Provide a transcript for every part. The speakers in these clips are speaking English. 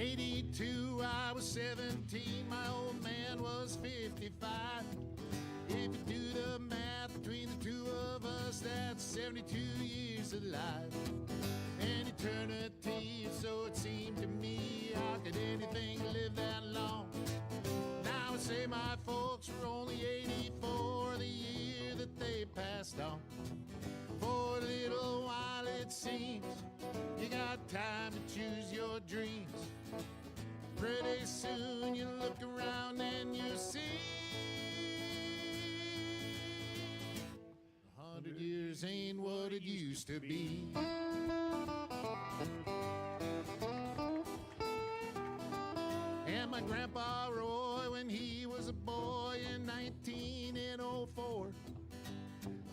'82, I was 17, my old man was 55. If you do the math between the two of us, that's 72 years alive. An eternity, so it seemed to me. How could anything live that long? Now I say my folks were only 84 the year that they passed on. For a little while it seems you got time to choose your dreams. Pretty soon you look around and you see 100 years ain't what it used to be. And my grandpa Roy, when he was a boy in 1904,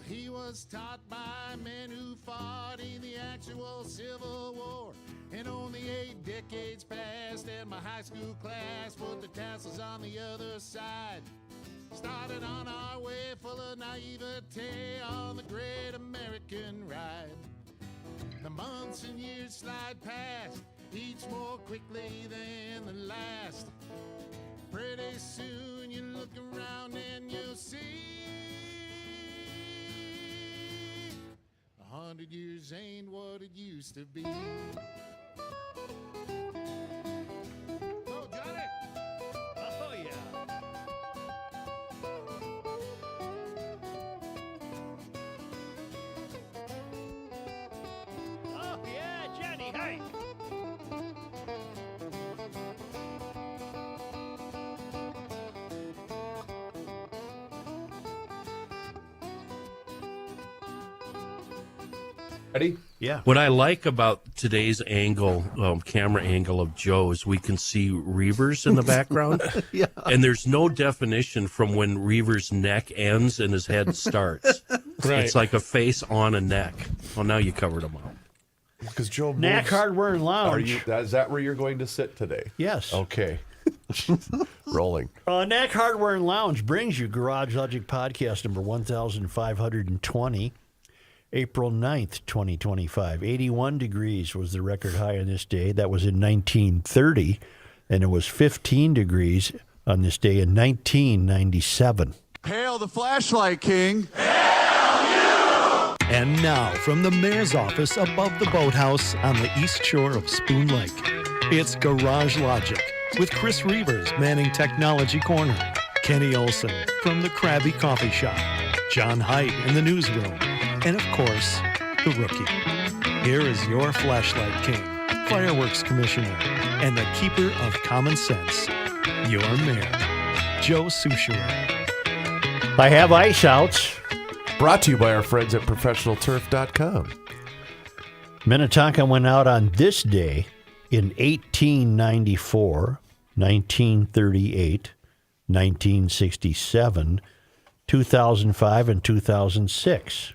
he was taught by men who fought in the actual Civil War. And only 8 decades passed and my high school class put the tassels on the other side. Started on our way full of naivete on the great American ride. The months and years slide past, each more quickly than the last. Pretty soon you look around and you'll see 100 years ain't what it used to be. Oh, Johnny! Oh, yeah. Oh, yeah, Johnny, hey! Ready? Yeah. What I like about today's angle, camera angle of Joe, is we can see Reavers in the background. Yeah. And there's no definition from when Reaver's neck ends and his head starts. Right. It's like a face on a neck. Well, now you covered them up. Because Joe Knack moves. Hardware and Lounge. Is that where you're going to sit today? Yes. Okay. Rolling. Knack Hardware and Lounge brings you Garage Logic Podcast number 1520, April 9th, 2025. 81 degrees was the record high on this day. That was in 1930, and it was 15 degrees on this day in 1997. Hail the flashlight king! And now, from the mayor's office above the boathouse on the east shore of Spoon Lake, it's Garage Logic with Chris Reavers manning Technology Corner, Kenny Olson from the Krabby Coffee Shop, John Haidt in the newsroom, and of course, the rookie. Here is your flashlight king, fireworks commissioner, and the keeper of common sense, your mayor, Joe Souchere. I have ice outs. Brought to you by our friends at ProfessionalTurf.com. Minnetonka went out on this day in 1894, 1938, 1967, 2005, and 2006.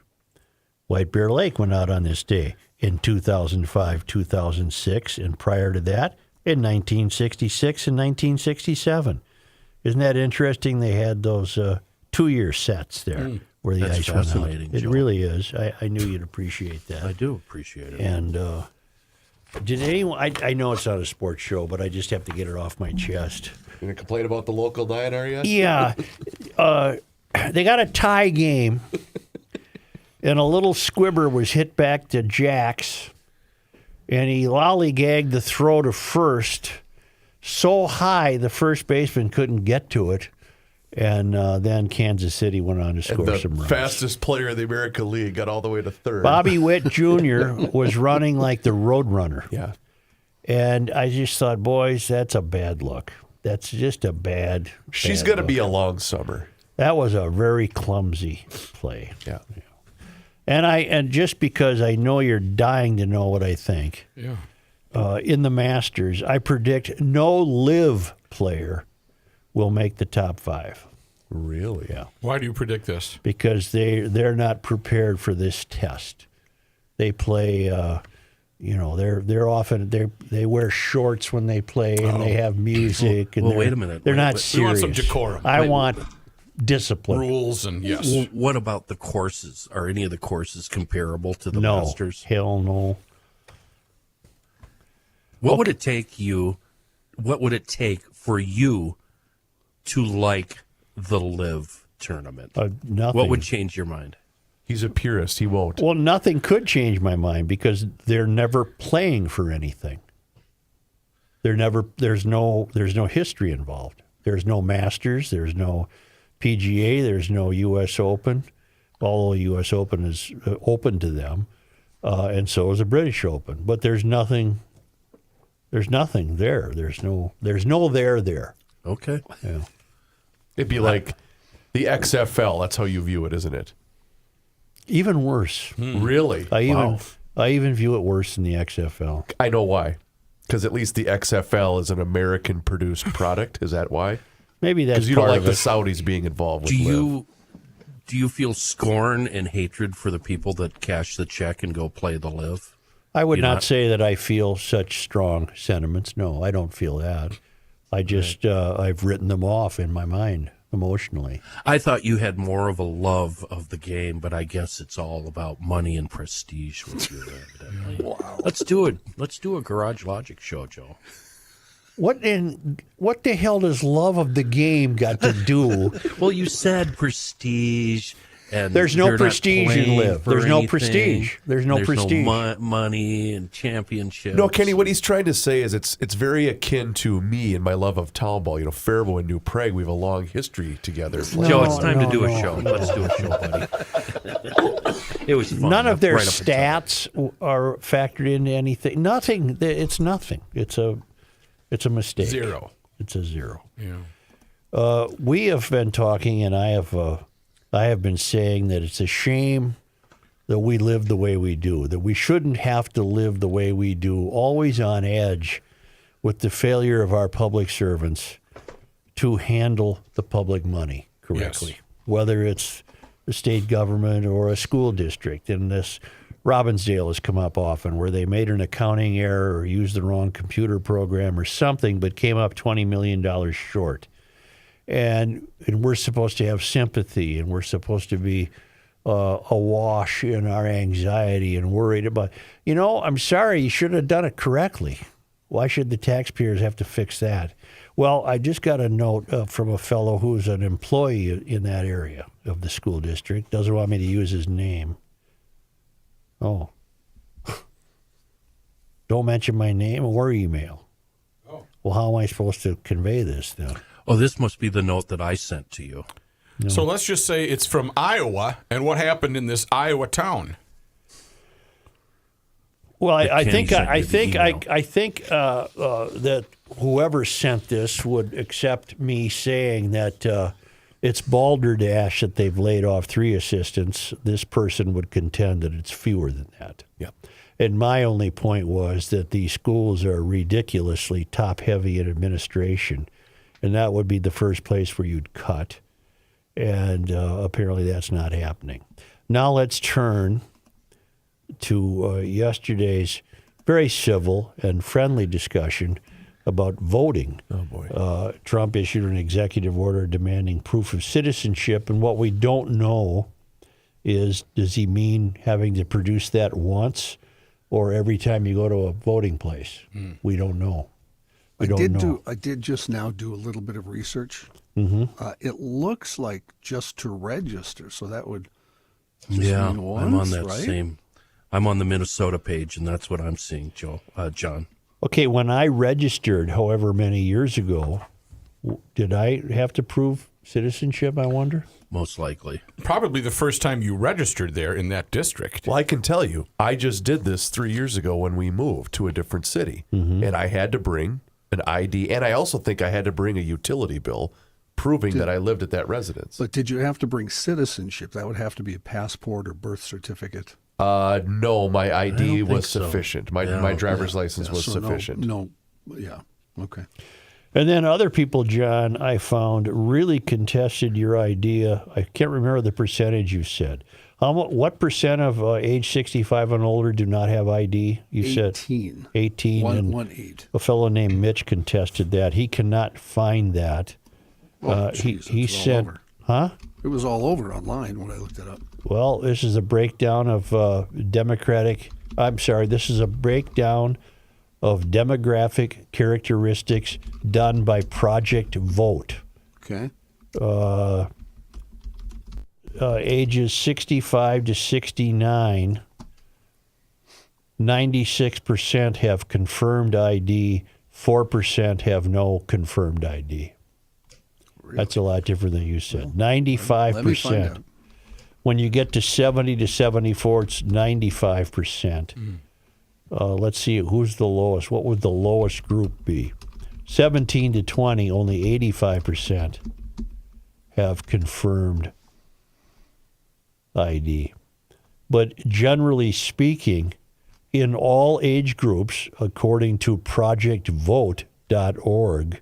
White Bear Lake went out on this day in 2005, 2006, and prior to that, in 1966 and 1967. Isn't that interesting? They had those 2-year sets there where the That's ice went out. fascinating, It Joe. really is. I knew you'd appreciate that. I do appreciate it. And did anyone? I know it's not a sports show, but I just have to get it off my chest. You gonna complain about the local diner yet? Yeah, they got a tie game, and a little squibber was hit back to Jax, and he lollygagged the throw to first so high the first baseman couldn't get to it. And then Kansas City went on to score And some the runs. fastest player in the American League got all the way to third. Bobby Witt Jr. was running like the road runner. Yeah. And I just thought, boys, that's a bad look. That's just a bad She's bad going to look. be a long summer. That was a very clumsy play. Yeah. And just because I know you're dying to know what I think, in the Masters, I predict no live player will make the top 5. Really? Yeah. Why do you predict this? Because they're not prepared for this test. They play, they're often they wear shorts when they play and they have music. And Well, wait a minute. They're Wait, not wait. serious. We want some decorum. I Wait. want discipline. Rules and yes. Well, what about the courses? Are any of the courses comparable to the No, Masters? hell no. What would it take you would it take for you to like the Live tournament? Nothing. What would change your mind? He's a purist. He won't. Well, nothing could change my mind because they're never playing for anything. There's no history involved. There's no Masters. There's no PGA. There's no U.S. Open. Although U.S. Open is open to them, and so is the British Open. But there's nothing. There's nothing there. There's no there. Okay. Yeah. It'd be like the XFL. That's how you view it, isn't it? Even worse. Really? I even view it worse than the XFL. I know why. Because at least the XFL is an American-produced product. Is that why? Maybe that's Because you part don't like of the it. Saudis being involved with Do you feel scorn and hatred for the people that cash the check and go play the Live? I would You not not- say that I feel such strong sentiments. No, I don't feel that. I just I've written them off in my mind emotionally. I thought you had more of a love of the game, but I guess it's all about money and prestige with you, evidently. Wow. Let's do it. Let's do a Garage Logic show, Joe. What the hell does love of the game got to do? Well, you said prestige, and There's no they're not prestige in playing Live. for There's no anything. prestige. There's no prestige. Money and championships. No, Kenny, what he's trying to say is it's very akin to me and my love of town ball. You know, Faribault and New Prague, we have a long history together. Joe, it's time to do a no. show. Let's do a show, buddy. It was fun. None of their Right up until- stats are factored into anything. Nothing. It's nothing. It's a mistake. Zero. It's a zero. Yeah. We have been talking, and I have been saying that it's a shame that we live the way we do, that we shouldn't have to live the way we do, always on edge with the failure of our public servants to handle the public money correctly, Yes. whether it's the state government or a school district. And this Robbinsdale has come up often where they made an accounting error or used the wrong computer program or something, but came up $20 million short. And we're supposed to have sympathy, and we're supposed to be awash in our anxiety and worried about, I'm sorry, you should have done it correctly. Why should the taxpayers have to fix that? Well, I just got a note from a fellow who's an employee in that area of the school district. Doesn't want me to use his name. Oh. Don't mention my name or email. Oh. Well, how am I supposed to convey this then? Oh, this must be the note that I sent to you. No. So let's just say it's from Iowa, and what happened in this Iowa town? Well, I Kenny think sent I you the think email. I think that whoever sent this would accept me saying that it's balderdash that they've laid off 3 assistants. This person would contend that it's fewer than that. Yeah. And my only point was that these schools are ridiculously top-heavy in administration, and that would be the first place where you'd cut. And apparently that's not happening. Now let's turn to yesterday's very civil and friendly discussion about voting. Oh, boy. Trump issued an executive order demanding proof of citizenship, and what we don't know is, does he mean having to produce that once or every time you go to a voting place? We don't know. We don't know. I did just now do a little bit of research. Mm-hmm. It looks like just to register, so that would just Yeah, mean once, I'm on that right? same. I'm on the Minnesota page, and that's what I'm seeing, John. Okay, when I registered however many years ago, did I have to prove citizenship, I wonder? Most likely. Probably the first time you registered there in that district. Well, I can tell you, I just did this 3 years ago when we moved to a different city. And I had to bring an ID, and I also think I had to bring a utility bill proving that I lived at that residence. But did you have to bring citizenship? That would have to be a passport or birth certificate. No, my ID think was so. sufficient. My Yeah. driver's license was So sufficient. No, yeah, okay. And then other people, John, I found really contested your idea. I can't remember the percentage you said. What percent of age 65 and older do not have ID? You 18. said 18. and 1-8. a fellow named Mitch contested that. He cannot find that. Oh, geez, he it's all said, over. huh? It was all over online when I looked it up. Well, this is a breakdown of this is a breakdown of demographic characteristics done by Project Vote. Okay. Ages 65 to 69, 96% have confirmed ID, 4% have no confirmed ID. Really? That's a lot different than you said. Let me find 95%. out. When you get to 70 to 74, it's 95%. Let's see, who's the lowest? What would the lowest group be? 17 to 20, only 85% have confirmed ID. But generally speaking, in all age groups, according to projectvote.org,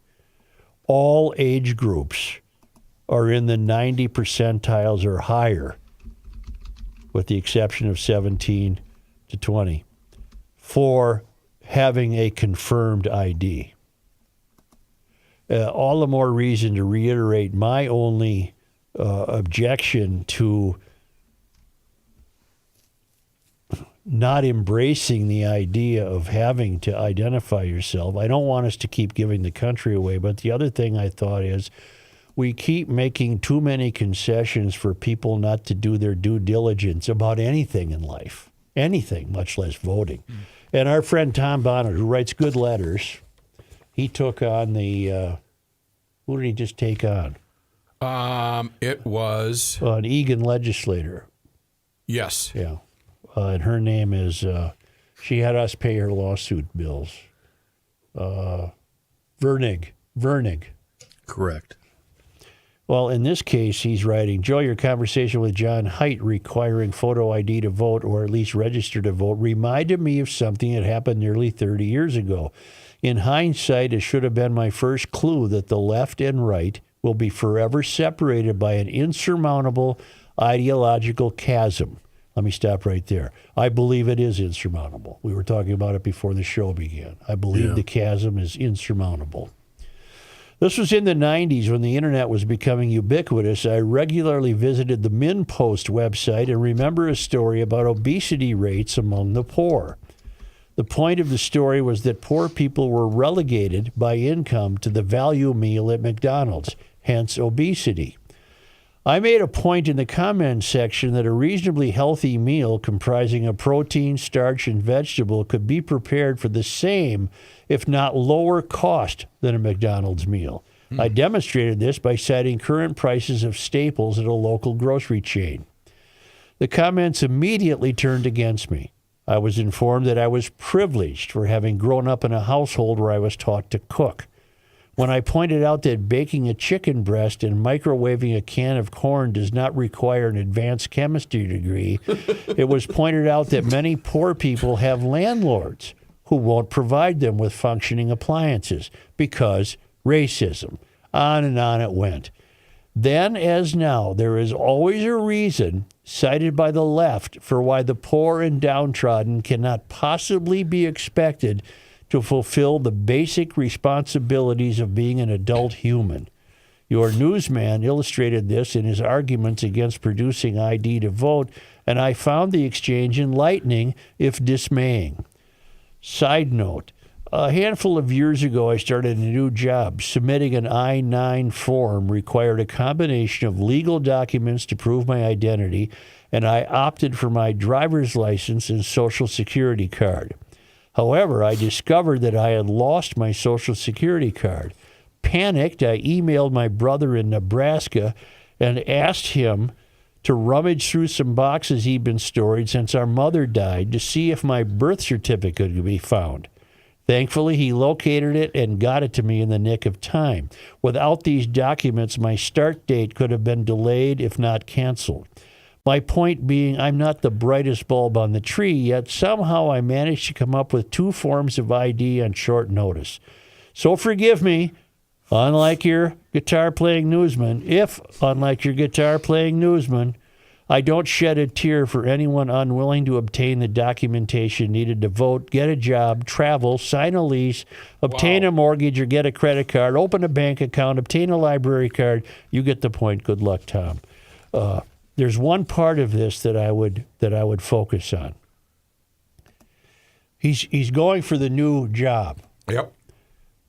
all age groups are in the 90 percentiles or higher, with the exception of 17 to 20, for having a confirmed ID. All the more reason to reiterate my only objection to not embracing the idea of having to identify yourself. I don't want us to keep giving the country away, but the other thing I thought is we keep making too many concessions for people not to do their due diligence about anything in life, anything, much less voting. And our friend Tom Bonnet, who writes good letters, he took on the, who did he just take on? It was, An Egan legislator. yes. Yeah. And her name is, she had us pay her lawsuit bills. Vernig. Correct. Well, in this case, he's writing, Joe, your conversation with John Haidt requiring photo ID to vote or at least register to vote reminded me of something that happened nearly 30 years ago. In hindsight, it should have been my first clue that the left and right will be forever separated by an insurmountable ideological chasm. Let me stop right there. I believe it is insurmountable. We were talking about it before the show began. I believe the chasm is insurmountable. This was in the 90s when the internet was becoming ubiquitous. I regularly visited the MinPost website and remember a story about obesity rates among the poor. The point of the story was that poor people were relegated by income to the value meal at McDonald's, hence obesity. I made a point in the comments section that a reasonably healthy meal comprising of protein, starch, and vegetable could be prepared for the same, if not lower cost than a McDonald's meal. I demonstrated this by citing current prices of staples at a local grocery chain. The comments immediately turned against me. I was informed that I was privileged for having grown up in a household where I was taught to cook. When I pointed out that baking a chicken breast and microwaving a can of corn does not require an advanced chemistry degree, it was pointed out that many poor people have landlords who won't provide them with functioning appliances because racism. On and on it went. Then, as now, there is always a reason cited by the left for why the poor and downtrodden cannot possibly be expected to fulfill the basic responsibilities of being an adult human. Your newsman illustrated this in his arguments against producing ID to vote, and I found the exchange enlightening, if dismaying. Side note, a handful of years ago, I started a new job. Submitting an I-9 form required a combination of legal documents to prove my identity, and I opted for my driver's license and Social Security card. However, I discovered that I had lost my Social Security card. Panicked, I emailed my brother in Nebraska and asked him to rummage through some boxes he'd been storing since our mother died to see if my birth certificate could be found. Thankfully, he located it and got it to me in the nick of time. Without these documents, my start date could have been delayed, if not canceled. My point being, I'm not the brightest bulb on the tree, yet somehow I managed to come up with 2 forms of ID on short notice. So forgive me, unlike your guitar-playing newsman, I don't shed a tear for anyone unwilling to obtain the documentation needed to vote, get a job, travel, sign a lease, obtain a mortgage or get a credit card, open a bank account, obtain a library card. You get the point. Good luck, Tom. There's one part of this that I would focus on. he's going for the new job, Yep.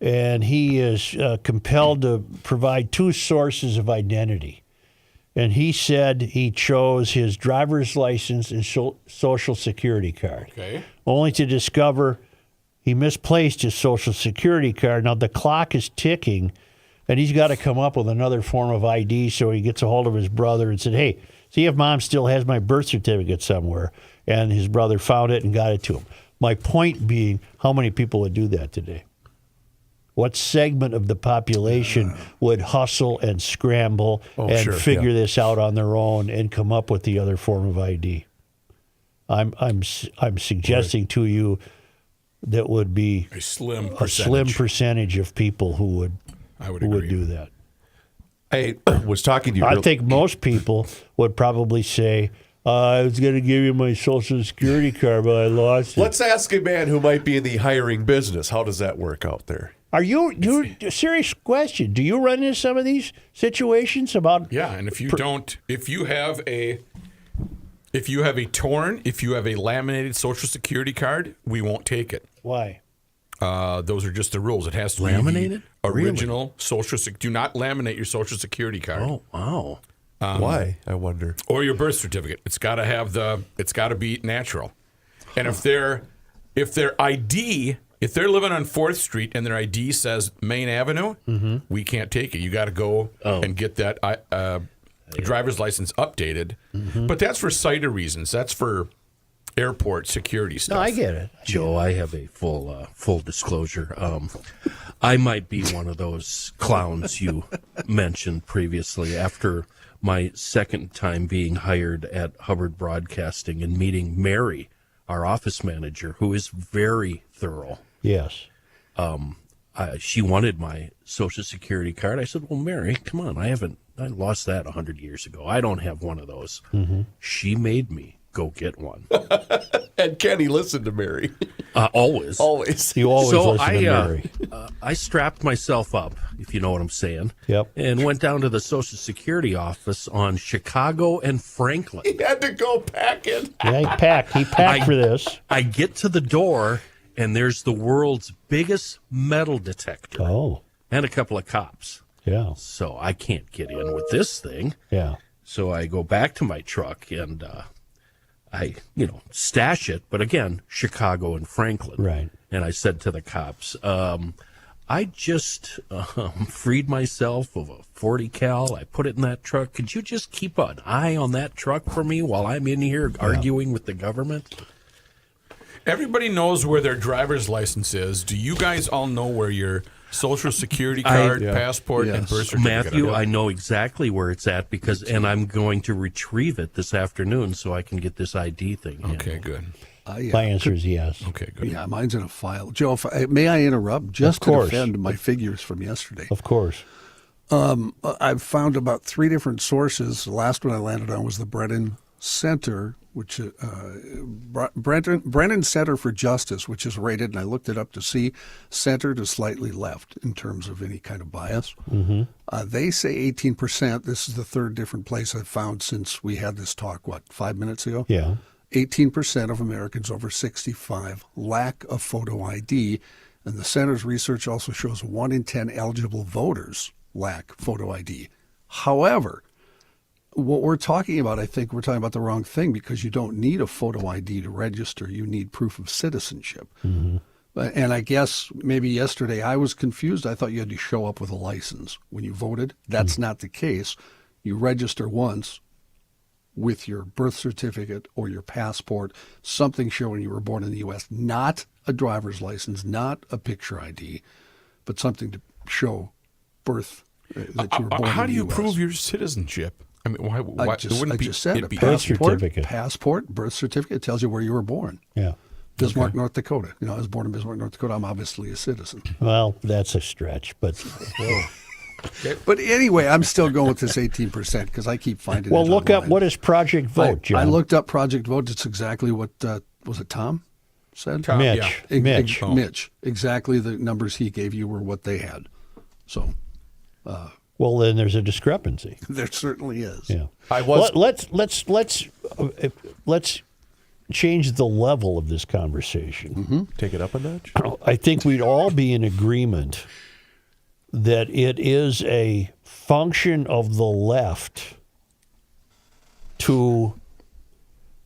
and he is compelled to provide two sources of identity. And he said he chose his driver's license and Social Security card, Okay. only to discover he misplaced his Social Security card. Now the clock is ticking, and he's got to come up with another form of ID. So he gets a hold of his brother and said, "Hey, see if Mom still has my birth certificate somewhere." And his brother found it and got it to him. My point being, how many people would do that today? What segment of the population would hustle and scramble and figure this out on their own and come up with the other form of ID? I'm suggesting to you that would be A slim a slim percentage of people who I would would agree. do that. I was talking to you. I think most people would probably say, "I was going to give you my Social Security card, but I lost it." Let's ask a man who might be in the hiring business. How does that work out there? Are you serious question? Do you run into some of these situations about? Yeah, and if you don't, if you have a laminated Social Security card, we won't take it. Why? Those are just the rules. It has to Laminated? be the original Social Security. Do not laminate your Social Security card. Oh, wow. Why? I wonder. Or your birth certificate. It's got to have it's got to be natural. And if their ID, if they're living on 4th Street and their ID says Main Avenue, we can't take it. You got to go and get that driver's license updated. But that's for cited reasons. That's for airport security stuff. No, I get it. Joe, I have a full disclosure. I might be one of those clowns you mentioned previously. After my second time being hired at Hubbard Broadcasting and meeting Mary, our office manager, who is very thorough. Yes. She wanted my Social Security card. I said, "Well, Mary, come on. I lost that 100 years ago. I don't have one of those." She made me go get one. And Kenny listened to Mary. Always. Always. You always So listen to Mary. I strapped myself up, if you know what I'm saying. Yep. And went down to the Social Security office on Chicago and Franklin. He had to go packing. Yeah, he packed for this. I get to the door, and there's the world's biggest metal detector Oh, and a couple of cops. yeah, So I can't get in with this thing. yeah. So I go back to my truck and I, stash it. But again, Chicago and Franklin. Right. And I said to the cops, I just freed myself of a 40 cal. I put it in that truck. Could you just keep an eye on that truck for me while I'm in here arguing with the government? Everybody knows where their driver's license is. Do you guys all know where your Social Security card, passport, and birth certificate Matthew, are? I know exactly where it's at and I'm going to retrieve it this afternoon so I can get this ID thing. Okay, good. My answer is yes. Okay, good. Yeah, mine's in a file. Joe, may I interrupt just to course. defend my figures from yesterday? Of course. I've found about 3 different sources. The last one I landed on was the Brennan Center, which Brennan Center for Justice, which is rated, and I looked it up to see, center to slightly left in terms of any kind of bias. They say 18%. This is the 3rd different place I've found since we had this talk, 5 minutes ago? Yeah. 18% of Americans over 65 lack a photo ID, and the center's research also shows 1 in 10 eligible voters lack photo ID. However, what we're talking about, I think we're talking about the wrong thing, because you don't need a photo ID to register. You need proof of citizenship. And I guess maybe yesterday I was confused. I thought you had to show up with a license when you voted. That's not the case. You register once with your birth certificate or your passport, something showing you were born in the U.S., not a driver's license, not a picture ID, but something to show birth that you were born in the U.S. How do you prove your citizenship? I mean, why I just said it a be passport, birth certificate tells you where you were born. Yeah. Bismarck, North Dakota. I was born in Bismarck, North Dakota. I'm obviously a citizen. Well, that's a stretch, but But anyway, I'm still going with this 18% because I keep finding well, it look up online. what is Project Vote, John. I looked up Project Vote. It's exactly what, was it Tom said? Tom, Mitch. yeah. Mitch. Mitch. Exactly the numbers he gave you were what they had. So Well, then there's a discrepancy. there certainly is. Yeah. I was. Let's change the level of this conversation. Take it up a notch. I think we'd all be in agreement that it is a function of the left to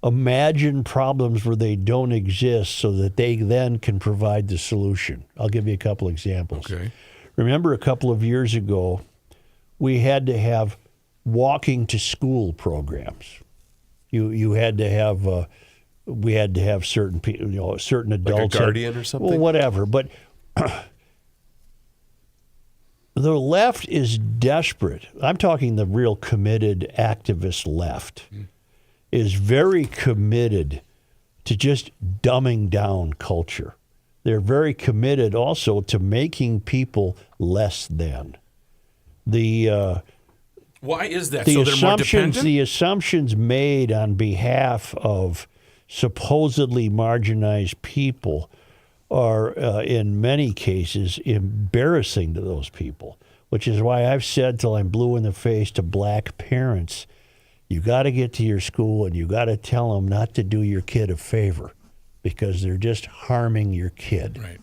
imagine problems where they don't exist so that they then can provide the solution. I'll give you a couple examples. Okay. Remember a couple of years ago, we had to have walking to school programs. You had to have we had to have certain people, certain adults, like a guardian or something. Well, whatever. But the left is desperate. I'm talking the real committed activist left is very committed to just dumbing down culture. They're very committed also to making people less than. Why is that? The So they're more assumptions, dependent? the assumptions made on behalf of supposedly marginalized people are, in many cases, embarrassing to those people, which is why I've said till I'm blue in the face to black parents, you got to get to your school and you got to tell them not to do your kid a favor because they're just harming your kid. Right.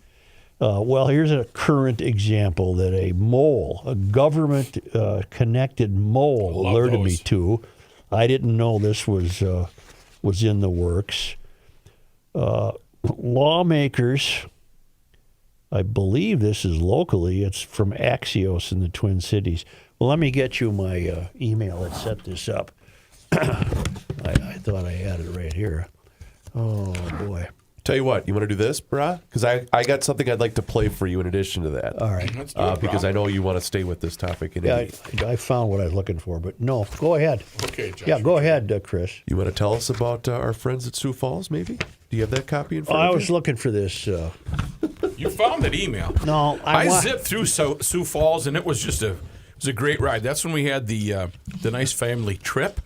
Well, here's a current example that a mole, a government-connected mole, Love alerted me those. to. I didn't know this was in the works. Lawmakers, I believe this is locally. It's from Axios in the Twin Cities. Well, let me get you my email that set this up. I thought I had it right here. Oh, boy. Tell you what, you want to do this, brah? Because I got something I'd like to play for you in addition to that. All right. Let's do it, Because Rob. I know you want to stay with this topic. Yeah, I found what I was looking for, but no, go ahead. Okay, Josh. Yeah, go ahead, Chris. You want to tell us about our friends at Sioux Falls, maybe? Do you have that copy in Oh, front I of was you? looking for this. You found that email. No, I zipped through Sioux Falls, and it was just a great ride. That's when we had the nice family trip,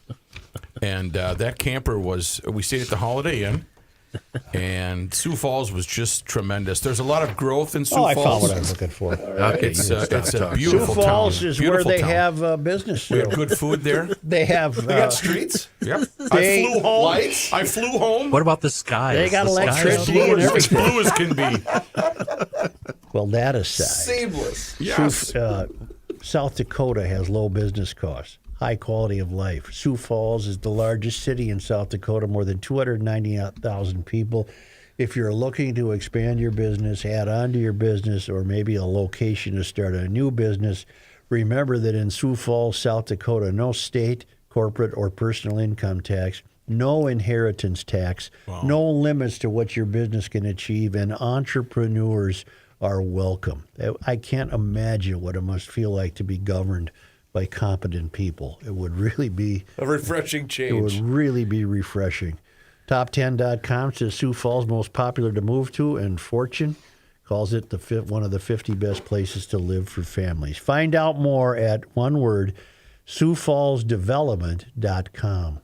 and that camper was. We stayed at the Holiday Inn, and Sioux Falls was just tremendous. There's a lot of growth in Sioux Oh, I Falls. found what I was looking for. Okay, It's you a stop beautiful Sioux Falls town. is Beautiful where they town. have business. We had good food there. They have. They got streets? Yep. They- I flew home. Lights? I flew home. What about the skies? They got The skies electricity blue and as- everything. Blue as can be. Well, that aside, Seamless. Yes. South Dakota has low business costs, high quality of life. Sioux Falls is the largest city in South Dakota, more than 290,000 people. If you're looking to expand your business, add on to your business, or maybe a location to start a new business, remember that in Sioux Falls, South Dakota, no state, corporate, or personal income tax, no inheritance tax, no limits to what your business can achieve, and entrepreneurs are welcome. I can't imagine what it must feel like to be governed by competent people. It would really be A refreshing it would change. really be refreshing. Top10.com says Sioux Falls most popular to move to, and Fortune calls it one of the 50 best places to live for families. Find out more at one word, SiouxFallsDevelopment.com.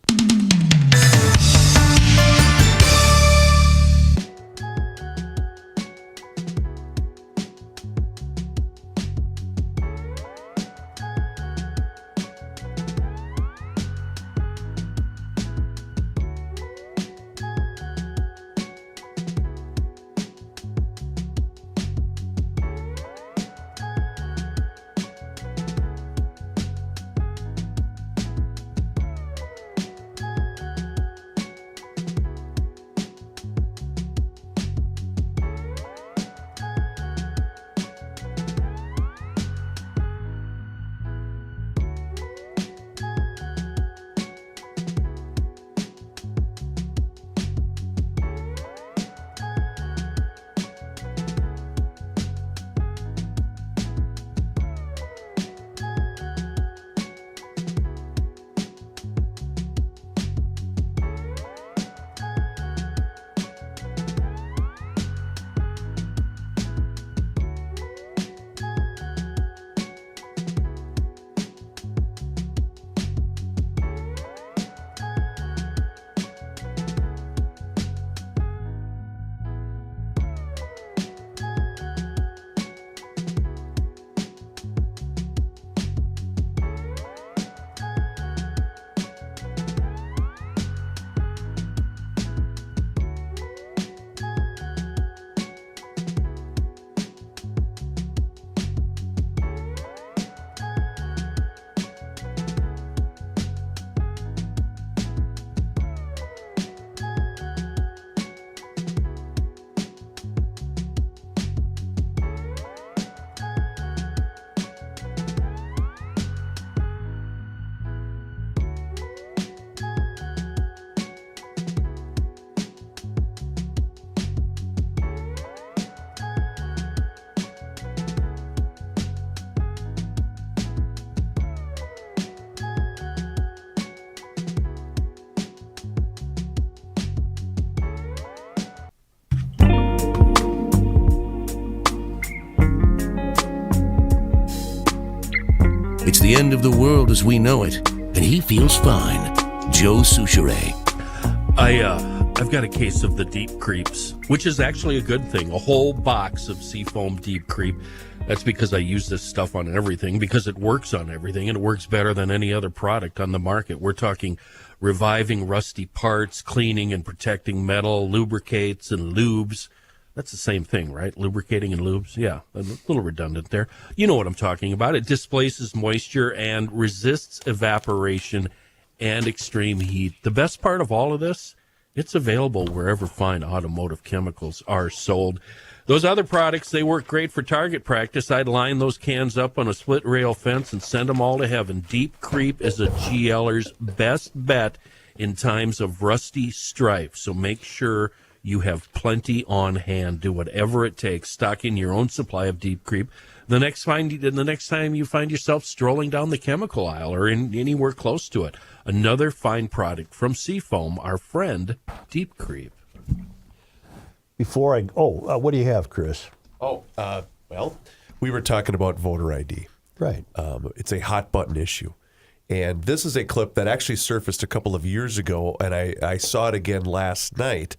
the end of the world as we know it, and he feels fine. Joe Souchere. I've got a case of the deep creeps, which is actually a good thing. A whole box of Seafoam Deep Creep. That's because I use this stuff on everything, because it works on everything, and it works better than any other product on the market. We're talking reviving rusty parts, cleaning and protecting metal, lubricates and lubes. That's the same thing, right? Lubricating and lubes. Yeah, a little redundant there. You know what I'm talking about. It displaces moisture and resists evaporation and extreme heat. The best part of all of this, it's available wherever fine automotive chemicals are sold. Those other products, they work great for target practice. I'd line those cans up on a split rail fence and send them all to heaven. Deep Creep is a GLer's best bet in times of rusty strife. So make sure you have plenty on hand. Do whatever it takes. Stock in your own supply of Deep Creep. The next time you find yourself strolling down the chemical aisle or anywhere close to it, another fine product from Seafoam, our friend Deep Creep. Before what do you have, Chris? Well, we were talking about voter ID. Right. It's a hot button issue. And this is a clip that actually surfaced a couple of years ago, and I saw it again last night.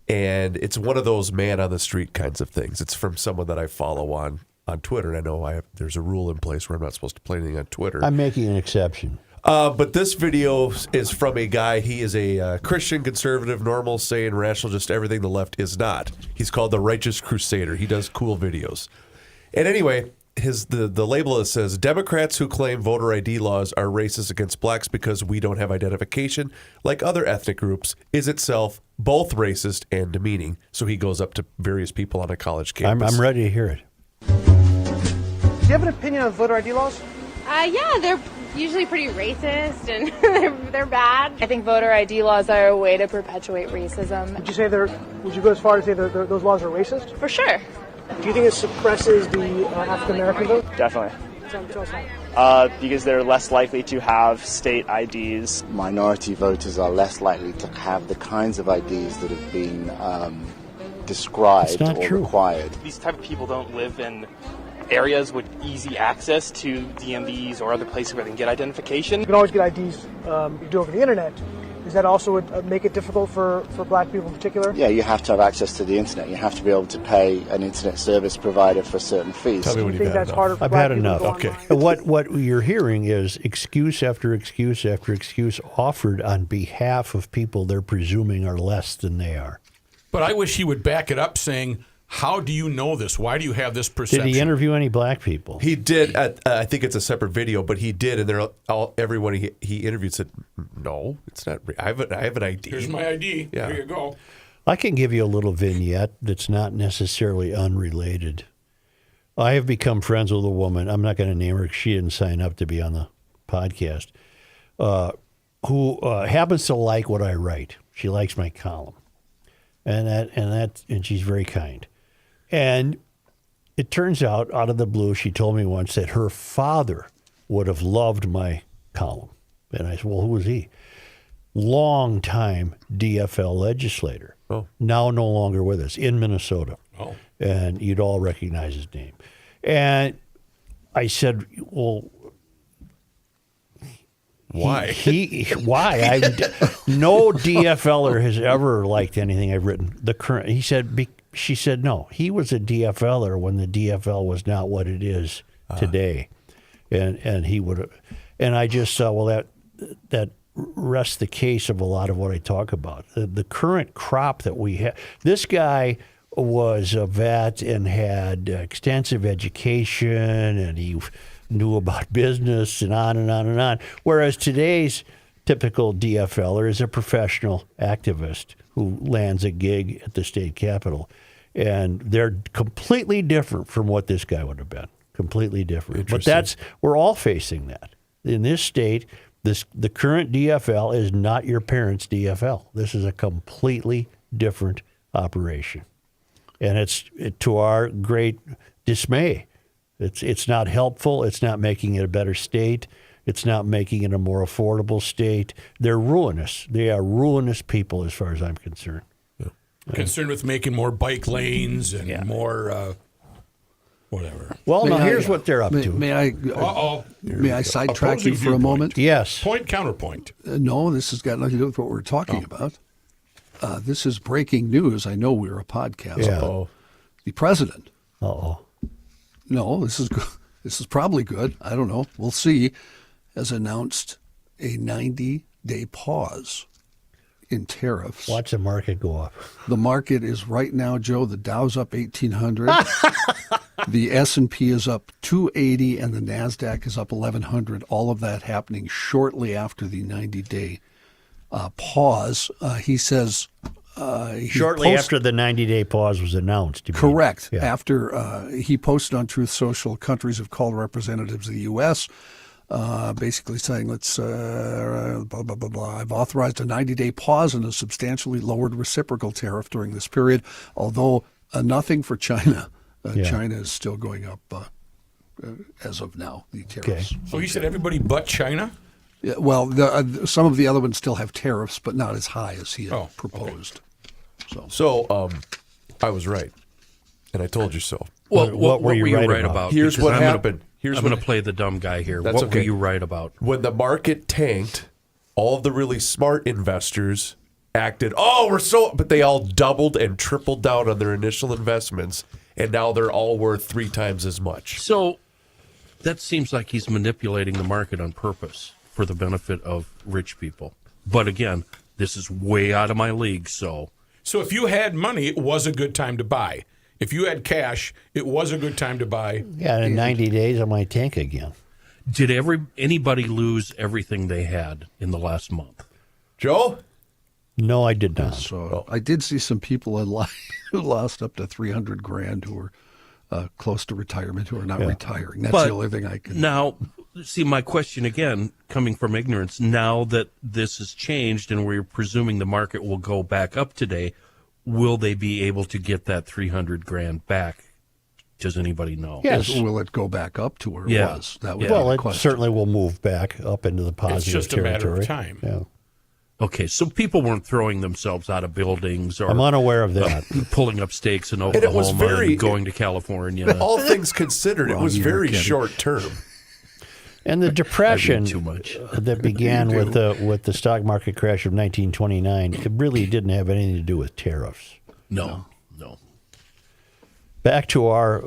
And it's one of those man on the street kinds of things. It's from someone that I follow on Twitter. And I know there's a rule in place where I'm not supposed to play anything on Twitter. I'm making an exception. But this video is from a guy. He is a Christian, conservative, normal, sane, rational, just everything the left is not. He's called the Righteous Crusader. He does cool videos. And anyway, the label says, Democrats who claim voter ID laws are racist against blacks because we don't have identification, like other ethnic groups, is itself both racist and demeaning. So he goes up to various people on a college campus. I'm ready to hear it. Do you have an opinion on voter ID laws? Yeah, they're usually pretty racist and they're bad. I think voter ID laws are a way to perpetuate racism. Would you go as far to say those laws are racist? For sure. Do you think it suppresses the African American vote? Definitely. Tell us how. Because they're less likely to have state IDs. Minority voters are less likely to have the kinds of IDs that have been described or required. These type of people don't live in areas with easy access to DMVs or other places where they can get identification. You can always get IDs you do over the internet. Does that also make it difficult for black people in particular? Yeah, you have to have access to the internet. You have to be able to pay an internet service provider for certain fees. Tell me when you've had enough. I've had enough. Okay. What you're hearing is excuse after excuse after excuse offered on behalf of people they're presuming are less than they are. But I wish he would back it up saying, how do you know this? Why do you have this perception? Did he interview any black people? He did. I think it's a separate video, but he did, and everyone he interviewed said, "No, it's not. I have an ID. Here's my ID. Yeah. Here you go." I can give you a little vignette that's not necessarily unrelated. I have become friends with a woman. I'm not going to name her because she didn't sign up to be on the podcast. Who happens to like what I write. She likes my column, and she's very kind. And it turns out of the blue, she told me once that her father would have loved my column. And I said, well, who was he? Long-time DFL legislator. Oh. Now no longer with us, in Minnesota. Oh. And you'd all recognize his name. And I said, well, why? Why? No DFLer has ever liked anything I've written. She said, no, he was a DFLer when the DFL was not what it is today. And he would have, and I just saw, well, that rests the case of a lot of what I talk about. The current crop that we have, this guy was a vet and had extensive education, and he knew about business and on and on and on. Whereas today's typical DFLer is a professional activist who lands a gig at the state capitol. And they're completely different from what this guy would have been. Completely different. But we're all facing that. In this state, the current DFL is not your parents' DFL. This is a completely different operation. And it's to our great dismay. It's not helpful. It's not making it a better state. It's not making it a more affordable state. They're ruinous. They are ruinous people as far as I'm concerned. Yeah. Concerned with making more bike lanes and more. Yeah. More. What do you call it? More. More. More. Whatever. Well, now here's what they're up to. May I sidetrack you for a moment? Yes. Point, counterpoint. No, this has got nothing to do with what we're talking about. This is breaking news. I know we're a podcast. Yeah. The president. Uh-oh. No, this is good. This is probably good. I don't know. We'll see. Has announced a 90-day pause in tariffs. Watch the market go up. The market is right now, Joe, the Dow's up 1,800. The S&P is up 280, and the NASDAQ is up 1,100. All of that happening shortly after the 90-day pause. He says... Shortly after the 90-day pause was announced. Correct. Yeah. After he posted on Truth Social, countries have called representatives of the U.S., basically saying, let's, blah, blah, blah, blah. I've authorized a 90-day pause and a substantially lowered reciprocal tariff during this period, although nothing for China. China is still going up as of now, the tariffs. Okay. So he said everybody but China? Yeah, well, some of the other ones still have tariffs, but not as high as he had proposed. Okay. So I was right, and I told you so. Well, what were you right about? Here's what happened. I'm going to play the dumb guy here. That's What were you right about? When the market tanked, all of the really smart investors acted, but they all doubled and tripled down on their initial investments, and now they're all worth 3 times as much. So that seems like he's manipulating the market on purpose for the benefit of rich people. But again, this is way out of my league, so if you had money, it was a good time to buy. If you had cash, it was a good time to buy. Yeah, in 90 days, I might tank again. Did anybody lose everything they had in the last month? Joe? No, I did not. So I did see some people in line who lost up to $300,000 who were close to retirement who are not retiring. That's the only thing I can. Now, see, my question again, coming from ignorance, now that this has changed and we're presuming the market will go back up today, will they be able to get that $300,000 back? Does anybody know? Yes. Will it go back up to where it was? That would be the question. Certainly will move back up into the positive territory. It's just a matter of time. Yeah. Okay, so people weren't throwing themselves out of buildings or I'm unaware of that. Pulling up stakes in Oklahoma and going to California. All things considered, it was very short term. And the depression too much. that began with the stock market crash of 1929, it really didn't have anything to do with tariffs. No. Back to our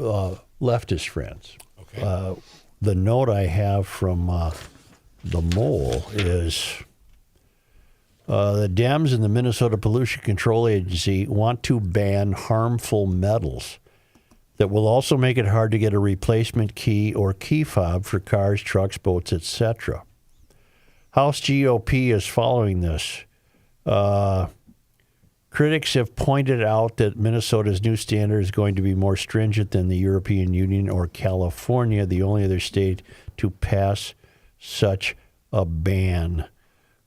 leftist friends. Okay. The note I have from the Mole is the Dems and the Minnesota Pollution Control Agency want to ban harmful metals that will also make it hard to get a replacement key or key fob for cars, trucks, boats, etc. House GOP is following this. Critics have pointed out that Minnesota's new standard is going to be more stringent than the European Union or California, the only other state to pass such a ban.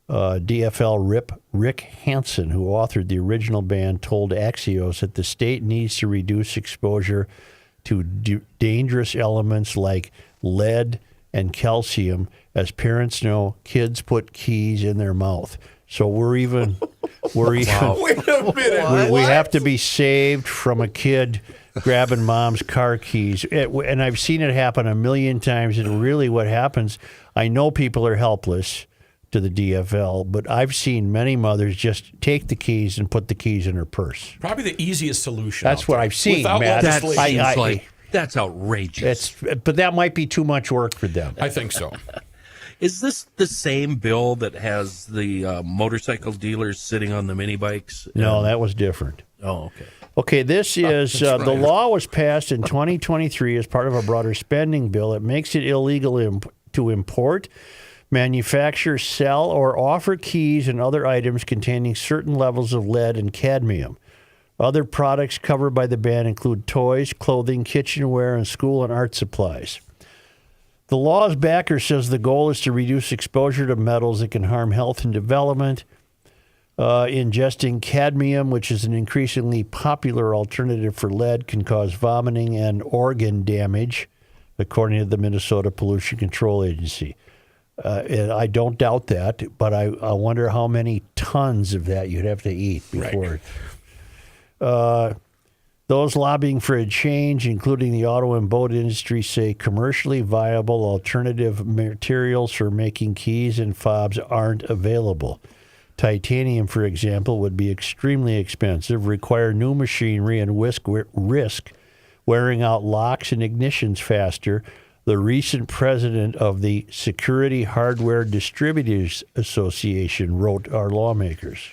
DFL Rick Hansen, who authored the original ban, told Axios that the state needs to reduce exposure to dangerous elements like lead and calcium. As parents know, kids put keys in their mouth. So we're even Wait a minute. we have to be saved from a kid grabbing mom's car keys. And I've seen it happen a million times. And really what happens, I know people are helpless to the DFL, but I've seen many mothers just take the keys and put the keys in her purse. Probably the easiest solution. That's what I've seen, Matt. That seems like that's outrageous. But that might be too much work for them. I think so. Is this the same bill that has the motorcycle dealers sitting on the mini bikes? No, that was different. Oh, okay. Okay, this is the law was passed in 2023 as part of a broader spending bill. It makes it illegal to import, manufacture, sell, or offer keys and other items containing certain levels of lead and cadmium. Other products covered by the ban include toys, clothing, kitchenware, and school and art supplies. The law's backer says the goal is to reduce exposure to metals that can harm health and development. Ingesting cadmium, which is an increasingly popular alternative for lead, can cause vomiting and organ damage, according to the Minnesota Pollution Control Agency. And I don't doubt that, but I wonder how many tons of that you'd have to eat before. Right. The Those lobbying for a change, including the auto and boat industry, say commercially viable alternative materials for making keys and fobs aren't available. Titanium, for example, would be extremely expensive, require new machinery, and risk wearing out locks and ignitions faster. The recent president of the Security Hardware Distributors Association wrote our lawmakers.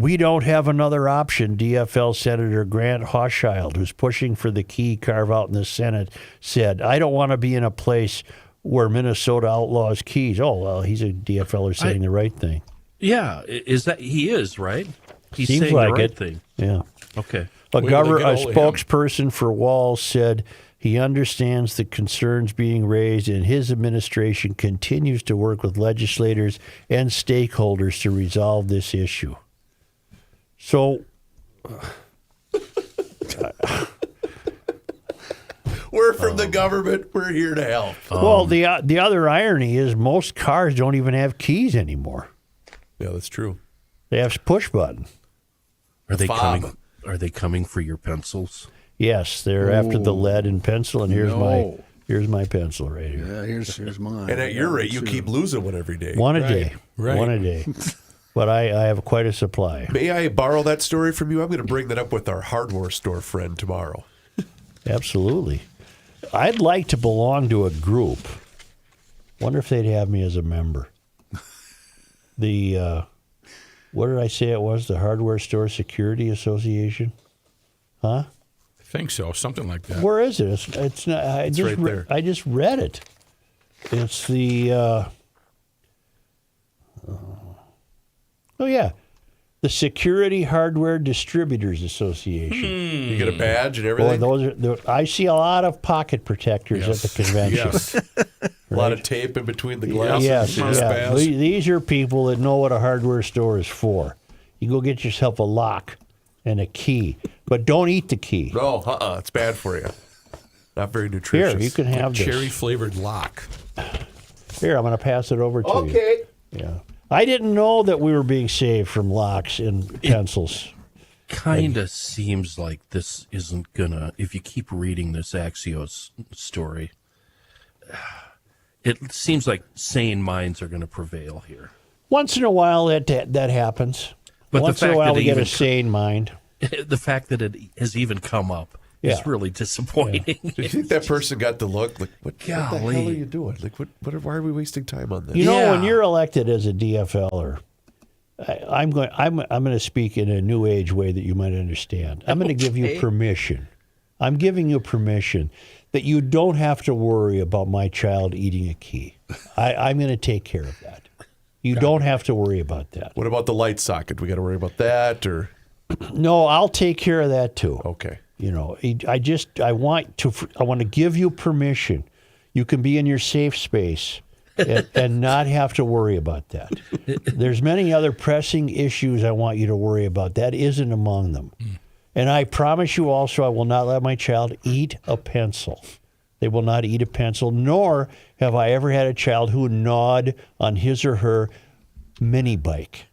We don't have another option, DFL Senator Grant Hochschild, who's pushing for the key carve-out in the Senate, said. I don't want to be in a place where Minnesota outlaws keys. Oh, well, he's a DFLer saying the right thing. Yeah, he is, right? He's Seems saying like the right it. thing. Yeah. Okay. A spokesperson for Walz said he understands the concerns being raised, and his administration continues to work with legislators and stakeholders to resolve this issue. So, we're from the government. We're here to help. Well, the other irony is most cars don't even have keys anymore. Yeah, that's true. They have push button. Are they coming for your pencils? Yes, they're after the lead and pencil, and here's my pencil right here. Yeah, here's mine. And at your rate, you keep losing one every day. One a day. Right. One a day. But I have quite a supply. May I borrow that story from you? I'm going to bring that up with our hardware store friend tomorrow. Absolutely. I'd like to belong to a group. Wonder if they'd have me as a member. The, what did I say it was? The Hardware Store Security Association? Huh? I think so, something like that. Where is it? It's not. It's right there. I just read it. It's the. Oh yeah, the Security Hardware Distributors Association. You get a badge and everything. Boy, I see a lot of pocket protectors at the convention. Yes. A lot of tape in between the glasses. Yes. These are people that know what a hardware store is for. You go get yourself a lock and a key, but don't eat the key. No, it's bad for you. Not very nutritious. Here, you can have this. Cherry-flavored lock. Here, I'm going to pass it over to you. Okay. Yeah. I didn't know that we were being saved from locks and pencils. Kind of seems like this isn't gonna. If you keep reading this Axios story, it seems like sane minds are going to prevail here. Once in a while, that happens. But once in a while, we get a sane mind. The fact that it has even come up is really disappointing. Do you think that person got the look? Like, what the hell are Golly. you doing? Like, why are we wasting time on this? You know, when you're elected as a DFLer, I'm going to speak in a new age way that you might understand. I'm going to give you permission. I'm giving you permission that you don't have to worry about my child eating a key. I'm going to take care of that. You don't have to worry about that. What about the light socket? We got to worry about that, or no? I'll take care of that too. Okay. You know, I want to give you permission. You can be in your safe space and not have to worry about that. There's many other pressing issues I want you to worry about. That isn't among them. And I promise you also, I will not let my child eat a pencil. They will not eat a pencil, nor have I ever had a child who gnawed on his or her mini bike.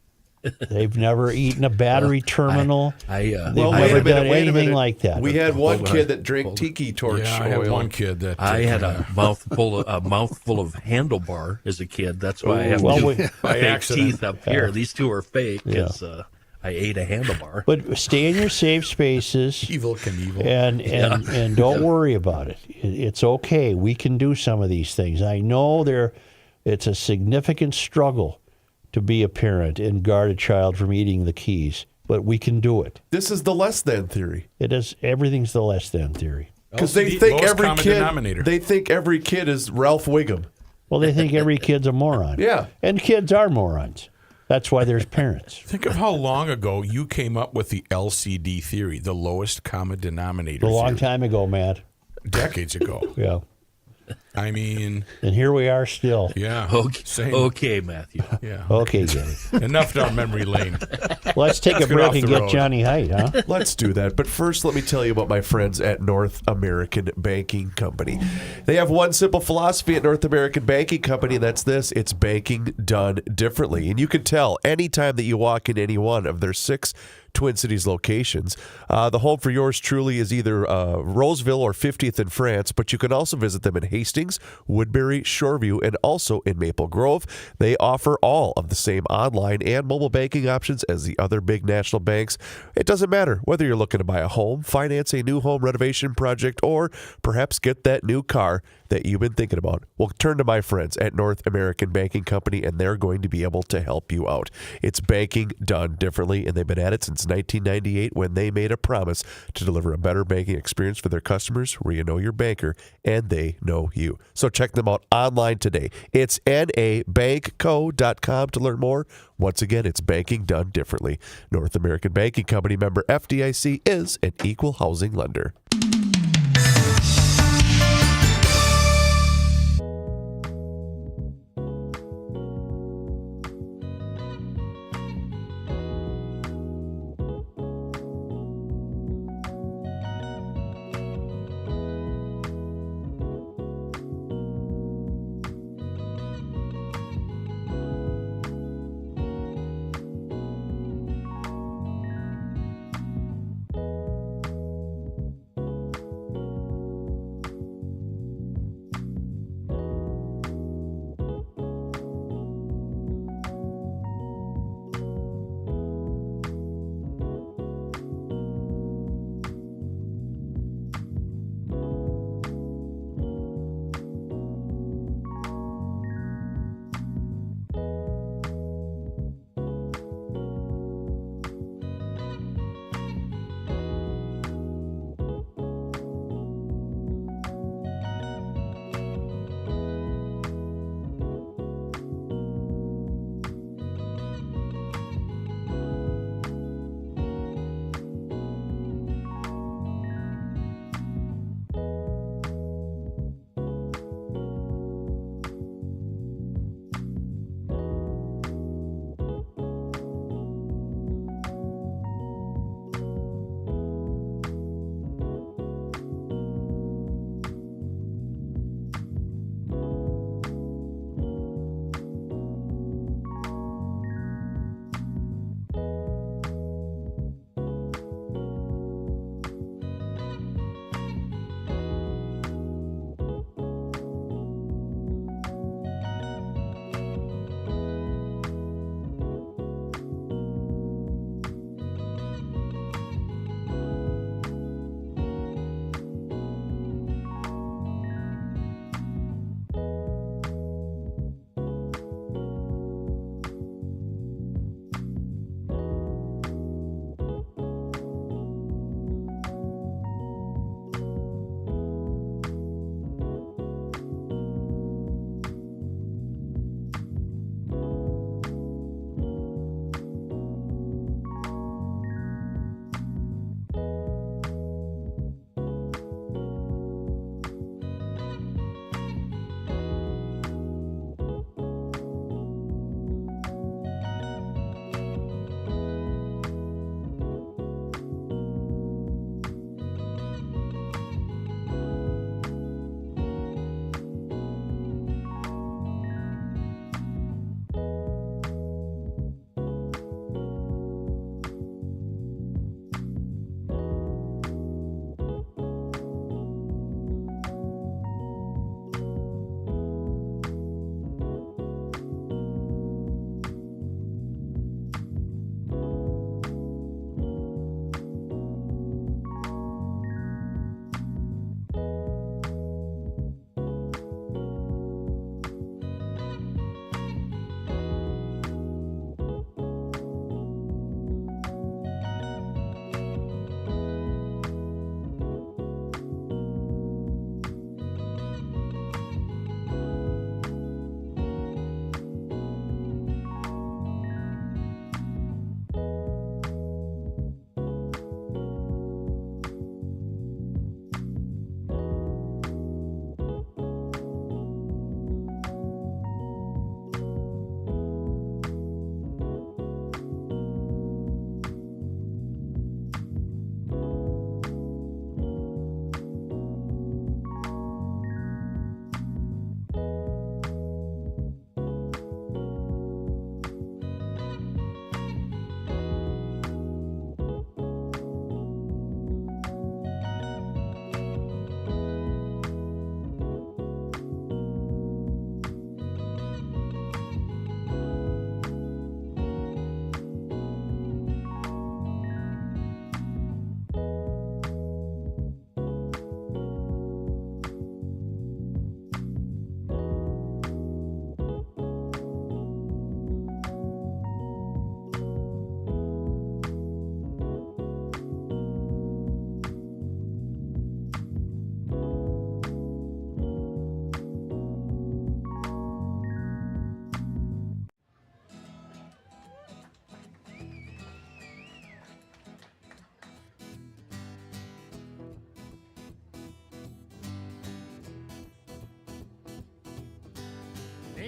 They've never eaten a battery terminal. They've never done anything like that. We had one kid that drank tiki torch oil. I had one kid that. I had a mouthful of handlebar as a kid. That's why I have fake teeth up here. These two are fake because I ate a handlebar. But stay in your safe spaces. Evil Knievel. And don't worry about it. It's okay. We can do some of these things. I know it's a significant struggle to be a parent and guard a child from eating the keys, but we can do it. This is the less than theory. It is. Everything's the less than theory. Because they think every kid is Ralph Wiggum. Well, they think every kid's a moron. Yeah. And kids are morons. That's why there's parents. Think of how long ago you came up with the LCD theory, the lowest common denominator. A long time ago, Matt. Decades ago. Yeah. I mean, and here we are still. Yeah. Okay, Matthew. Yeah. Okay, Jenny. Enough down memory lane. Let's take a break and get Johnny Height, huh? Let's do that. But first, let me tell you about my friends at North American Banking Company. They have one simple philosophy at North American Banking Company, and that's this: it's banking done differently. And you can tell anytime that you walk in any one of their 6 Twin Cities locations. The home for yours truly is either Roseville or 50th in France, but you can also visit them in Hastings, Woodbury, Shoreview, and also in Maple Grove. They offer all of the same online and mobile banking options as the other big national banks. It doesn't matter whether you're looking to buy a home, finance a new home renovation project, or perhaps get that new car that you've been thinking about. Well, turn to my friends at North American Banking Company, and they're going to be able to help you out. It's banking done differently, and they've been at it since 1998 when they made a promise to deliver a better banking experience for their customers where you know your banker and they know you. So check them out online today. It's nabankco.com to learn more. Once again, it's banking done differently. North American Banking Company, member FDIC, is an equal housing lender.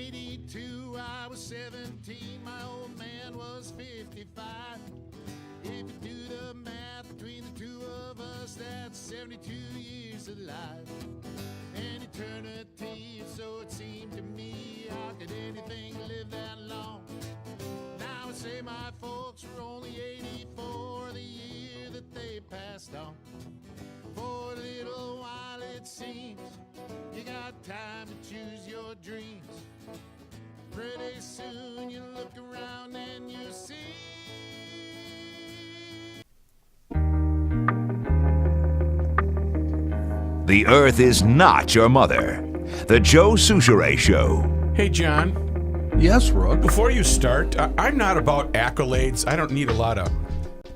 82, I was 17, my old man was 55. If you do the math between the two of us, that's 72 years of life. An eternity, so it seemed to me. How could anything live that long? Now I say my folks were only 84 the year that they passed on. For a little while it seems you got time to choose your dreams. Pretty soon you look around and you see. The Earth is not your mother. The Joe Souchere Show. Hey, John. Yes, Rook. Before you start, I'm not about accolades. I don't need a lot of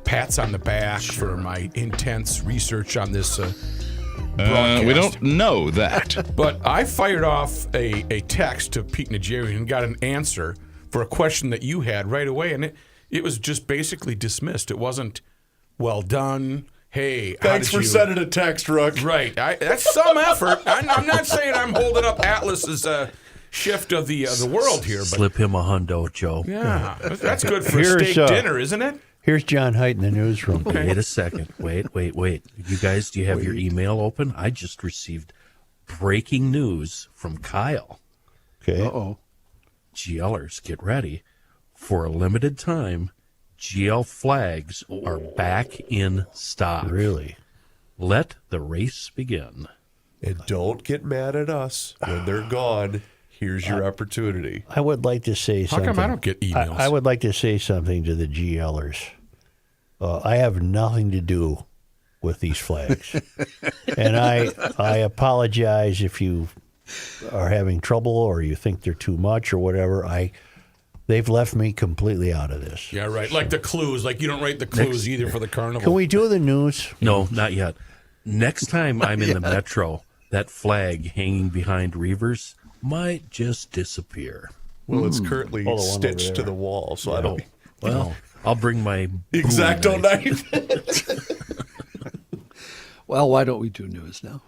pats on the back for my intense research on this broadcast. We don't know that. But I fired off a text to Pete Nigerian and got an answer for a question that you had right away, and it was just basically dismissed. It wasn't well done. Hey, thanks for sending a text, Rook. Right. That's some effort. I'm not saying I'm holding up Atlas's shift of the world here. But slip him a hundo, Joe. Yeah, that's good for a steak dinner, isn't it? Here's John Haidt in the newsroom. Okay. Wait a second. Wait. You guys, do you have your email open? I just received breaking news from Kyle. Okay. Uh-oh. GLers, get ready. For a limited time, GL flags are back in stock. Really? Let the race begin. And don't get mad at us when they're gone. Here's your opportunity. I would like to say something. How come I don't get emails? I would like to say something to the GLers. I have nothing to do with these flags. And I apologize if you are having trouble or you think they're too much or whatever. They've left me completely out of this. Yeah, right. Like the clues. Like you don't write the clues either for the carnival. Can we do the news? No, not yet. Next time I'm in the metro, that flag hanging behind Reavers might just disappear. Well, it's currently stitched to the wall, so I don't. Well, I'll bring my X-Acto knife. Well, why don't we do news now?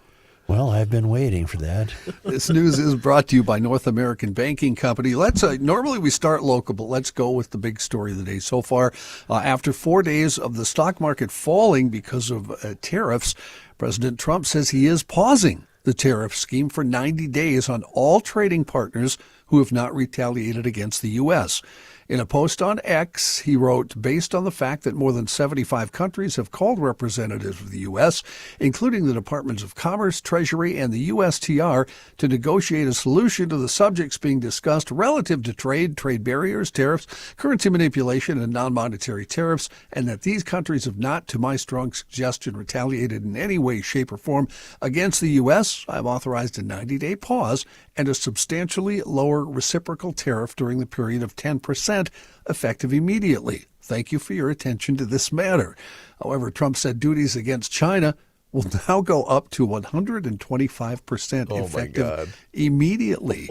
Well, I've been waiting for that. This news is brought to you by North American Banking Company. Normally we start local, but let's go with the big story of the day so far. After 4 days of the stock market falling because of tariffs, President Trump says he is pausing the tariff scheme for 90 days on all trading partners who have not retaliated against the U.S. In a post on X, he wrote, based on the fact that more than 75 countries have called representatives of the U.S., including the Departments of Commerce, Treasury, and the USTR, to negotiate a solution to the subjects being discussed relative to trade barriers, tariffs, currency manipulation, and non-monetary tariffs, and that these countries have not, to my strong suggestion, retaliated in any way, shape, or form against the U.S., I've authorized a 90-day pause and a substantially lower reciprocal tariff during the period of 10%, effective immediately. Thank you for your attention to this matter. However, Trump said duties against China will now go up to 125% effective immediately.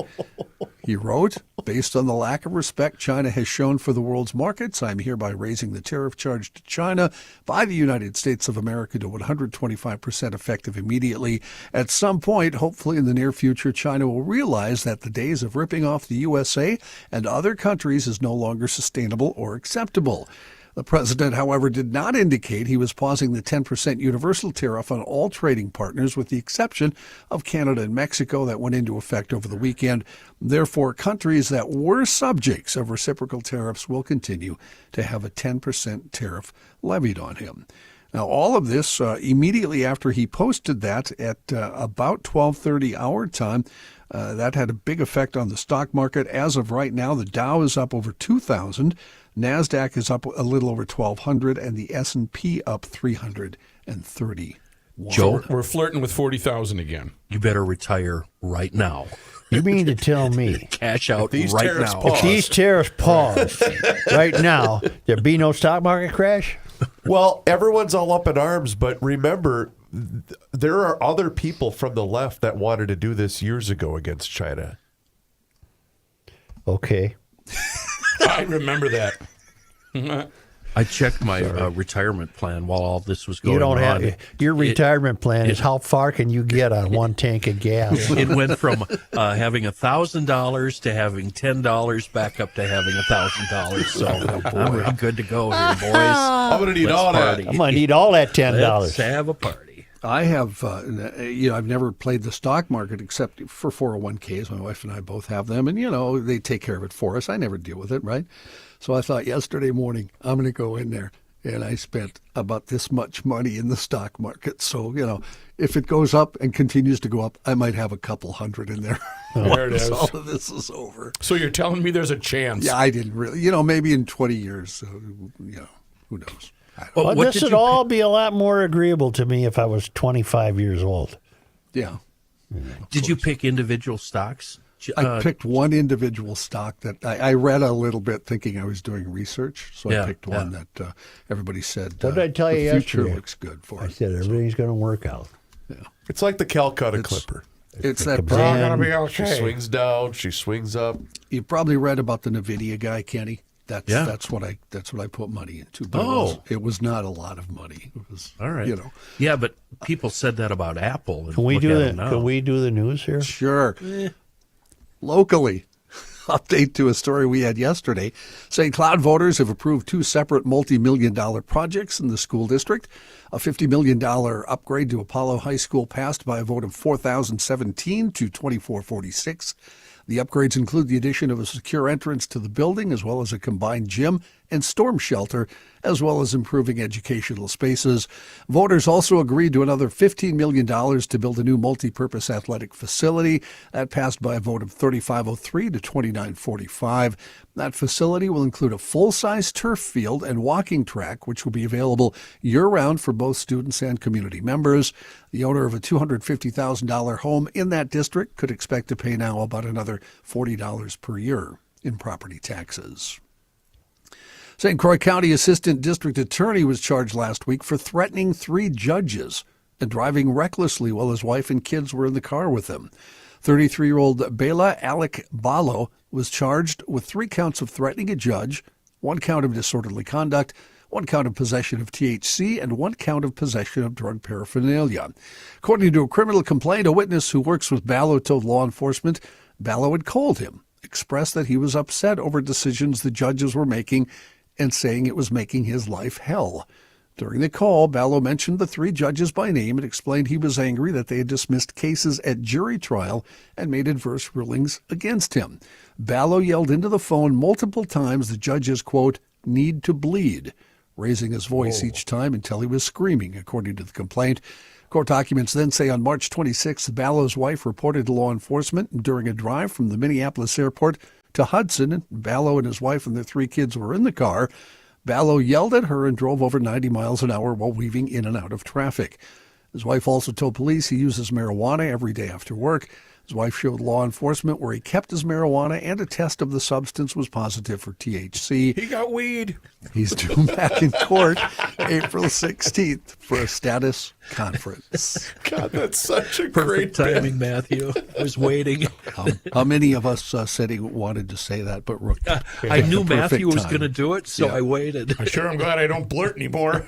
He wrote, based on the lack of respect China has shown for the world's markets, I'm hereby raising the tariff charge to China by the United States of America to 125% effective immediately. At some point, hopefully in the near future, China will realize that the days of ripping off the USA and other countries is no longer sustainable or acceptable. The president, however, did not indicate he was pausing the 10% universal tariff on all trading partners, with the exception of Canada and Mexico that went into effect over the weekend. Therefore, countries that were subjects of reciprocal tariffs will continue to have a 10% tariff levied on him. Now, all of this immediately after he posted that at about 12:30 our time. That had a big effect on the stock market. As of right now, the Dow is up over 2,000. NASDAQ is up a little over 1,200, and the S&P up 330. Joe, we're flirting with 40,000 again. You better retire right now. You mean to tell me cash out right now? If these tariffs pause right now, there'd be no stock market crash? Well, everyone's all up in arms, but remember, there are other people from the left that wanted to do this years ago against China. Okay. I remember that. I checked my retirement plan while all this was going You don't on. have your retirement plan is how far can you get on one tank of gas? It went from having $1,000 to having $10 back up to having $1,000. So I'm good to go here, boys. I'm going to need all that. I'm going to need all that $10. Let's have a party. I have, I've never played the stock market except for 401ks. My wife and I both have them, and, they take care of it for us. I never deal with it, right? So I thought yesterday morning, I'm going to go in there, and I spent about this much money in the stock market. So, if it goes up and continues to go up, I might have a couple hundred in there. There it is. All of this is over. So you're telling me there's a chance? Yeah, I didn't really. Maybe in 20 years, who knows? Well, this would all be a lot more agreeable to me if I was 25 years old. Yeah. Did you pick individual stocks? I picked one individual stock that I read a little bit thinking I was doing research. So I picked one that everybody said what did I tell you the future yesterday? looks good for. I said everything's going to work out. Yeah. It's like the Calcutta Clipper. It's that It's all going to be She okay. swings down, she swings up. You probably read about the NVIDIA guy, Kenny. That's what I put money into. But it was not a lot of money. It was all right. Yeah, but people said that about Apple. Can we do that? Can we do the news here? Sure. Locally, update to a story we had yesterday. St. Cloud voters have approved two separate multi-million-dollar projects in the school district. A $50 million upgrade to Apollo High School passed by a vote of 4,017 to 2,446. The upgrades include the addition of a secure entrance to the building, as well as a combined gym and storm shelter, as well as improving educational spaces. Voters also agreed to another $15 million to build a new multi-purpose athletic facility. That passed by a vote of 3,503 to 2,945. That facility will include a full-size turf field and walking track, which will be available year-round for both students and community members. The owner of a $250,000 home in that district could expect to pay now about another $40 per year in property taxes. St. Croix County Assistant District Attorney was charged last week for threatening 3 judges and driving recklessly while his wife and kids were in the car with him. 33-year-old Bela Alec Balo was charged with 3 counts of threatening a judge, 1 count of disorderly conduct, 1 count of possession of THC, and 1 count of possession of drug paraphernalia. According to a criminal complaint, a witness who works with Balo told law enforcement Balo had called him, expressed that he was upset over decisions the judges were making, and saying it was making his life hell. During the call, Balo mentioned the 3 judges by name and explained he was angry that they had dismissed cases at jury trial and made adverse rulings against him. Balo yelled into the phone multiple times the judges, quote, need to bleed, raising his voice each time until he was screaming, according to the complaint. Court documents then say on March 26th, Balo's wife reported to law enforcement during a drive from the Minneapolis airport to Hudson. Balo and his wife and their 3 kids were in the car. Balo yelled at her and drove over 90 miles an hour while weaving in and out of traffic. His wife also told police he uses marijuana every day after work. His wife showed law enforcement where he kept his marijuana, and a test of the substance was positive for THC. He got weed. He's due back in court April 16th for a status conference. God, that's such a Perfect great timing, Matthew. I was waiting. How many of us said he wanted to say that, but Rook? I knew Matthew was going to do it, so I waited. I sure am glad I don't blurt anymore.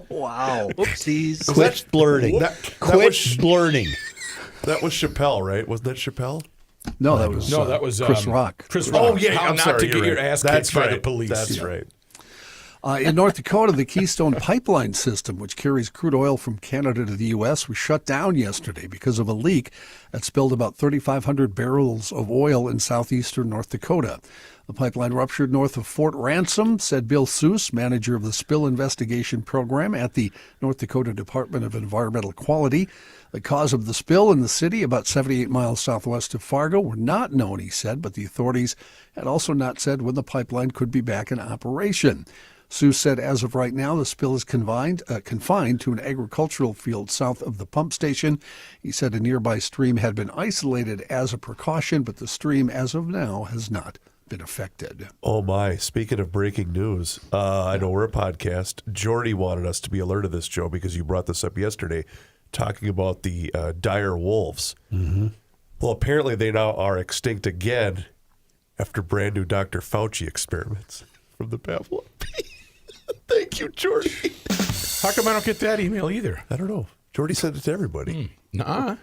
Wow. Oopsies. Quit blurting. Quit blurting. That was Chappelle, right? Wasn't that Chappelle? No, that was Chris Rock. Chris Rock. Oh, yeah, How I'm not sorry, to get you're your right. ass That's kicked by the right. police. That's right. In North Dakota, the Keystone Pipeline system, which carries crude oil from Canada to the U.S., was shut down yesterday because of a leak that spilled about 3,500 barrels of oil in southeastern North Dakota. The pipeline ruptured north of Fort Ransom, said Bill Seuss, manager of the Spill Investigation Program at the North Dakota Department of Environmental Quality. The cause of the spill in the city, about 78 miles southwest of Fargo, were not known, he said, but the authorities had also not said when the pipeline could be back in operation. Seuss said as of right now, the spill is confined to an agricultural field south of the pump station. He said a nearby stream had been isolated as a precaution, but the stream as of now has not been affected. Oh, my. Speaking of breaking news, I know we're a podcast. Jordy wanted us to be alerted to this, Joe, because you brought this up yesterday, talking about the dire wolves. Mm-hmm. Well, apparently they now are extinct again after brand new Dr. Fauci experiments from the Babylon Bee. Thank you, Jordy. How come I don't get that email either? I don't know. Jordy sent it to everybody. Nuh-uh.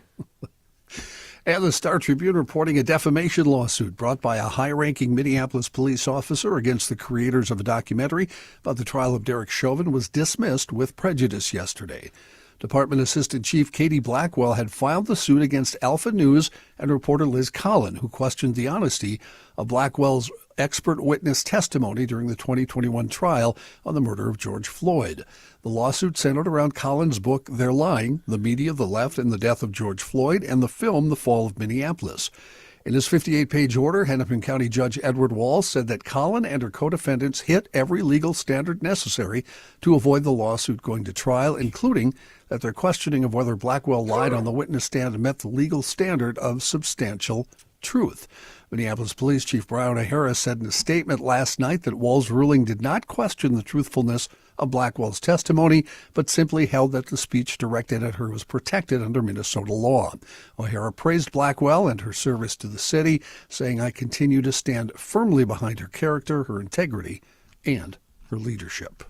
And the Star Tribune reporting a defamation lawsuit brought by a high-ranking Minneapolis police officer against the creators of a documentary about the trial of Derek Chauvin was dismissed with prejudice yesterday. Department Assistant Chief Katie Blackwell had filed the suit against Alpha News and reporter Liz Collin, who questioned the honesty of Blackwell's expert witness testimony during the 2021 trial on the murder of George Floyd. The lawsuit centered around Collins' book, They're Lying, The Media, the Left, and the Death of George Floyd, and the film, The Fall of Minneapolis. In his 58-page order, Hennepin County Judge Edward Wall said that Collin and her co-defendants hit every legal standard necessary to avoid the lawsuit going to trial, including that their questioning of whether Blackwell lied on the witness stand met the legal standard of substantial truth. Minneapolis Police Chief Brian O'Hara said in a statement last night that Wall's ruling did not question the truthfulness of Blackwell's testimony, but simply held that the speech directed at her was protected under Minnesota law. O'Hara praised Blackwell and her service to the city, saying, "I continue to stand firmly behind her character, her integrity, and her leadership."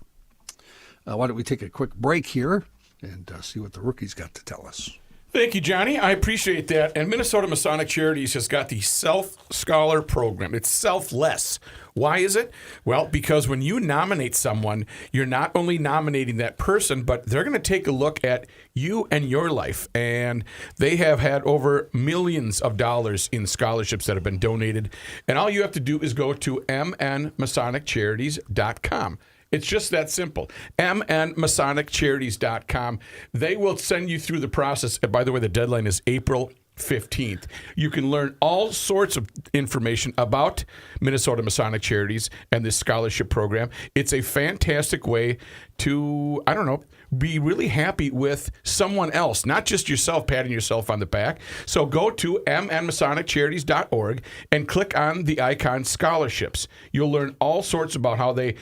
Why don't we take a quick break here and see what the rookie's got to tell us. Thank you, Johnny. I appreciate that. And Minnesota Masonic Charities has got the Self-Scholar Program. It's selfless. Why is it? Well, because when you nominate someone, you're not only nominating that person, but they're going to take a look at you and your life. And they have had over millions of dollars in scholarships that have been donated. And all you have to do is go to mnmasoniccharities.com. It's just that simple. mnmasoniccharities.com. They will send you through the process. And by the way, the deadline is April 15th. You can learn all sorts of information about Minnesota Masonic Charities and this scholarship program. It's a fantastic way to, be really happy with someone else, not just yourself patting yourself on the back. So go to mnmasoniccharities.org and click on the icon scholarships. You'll learn all sorts about how they,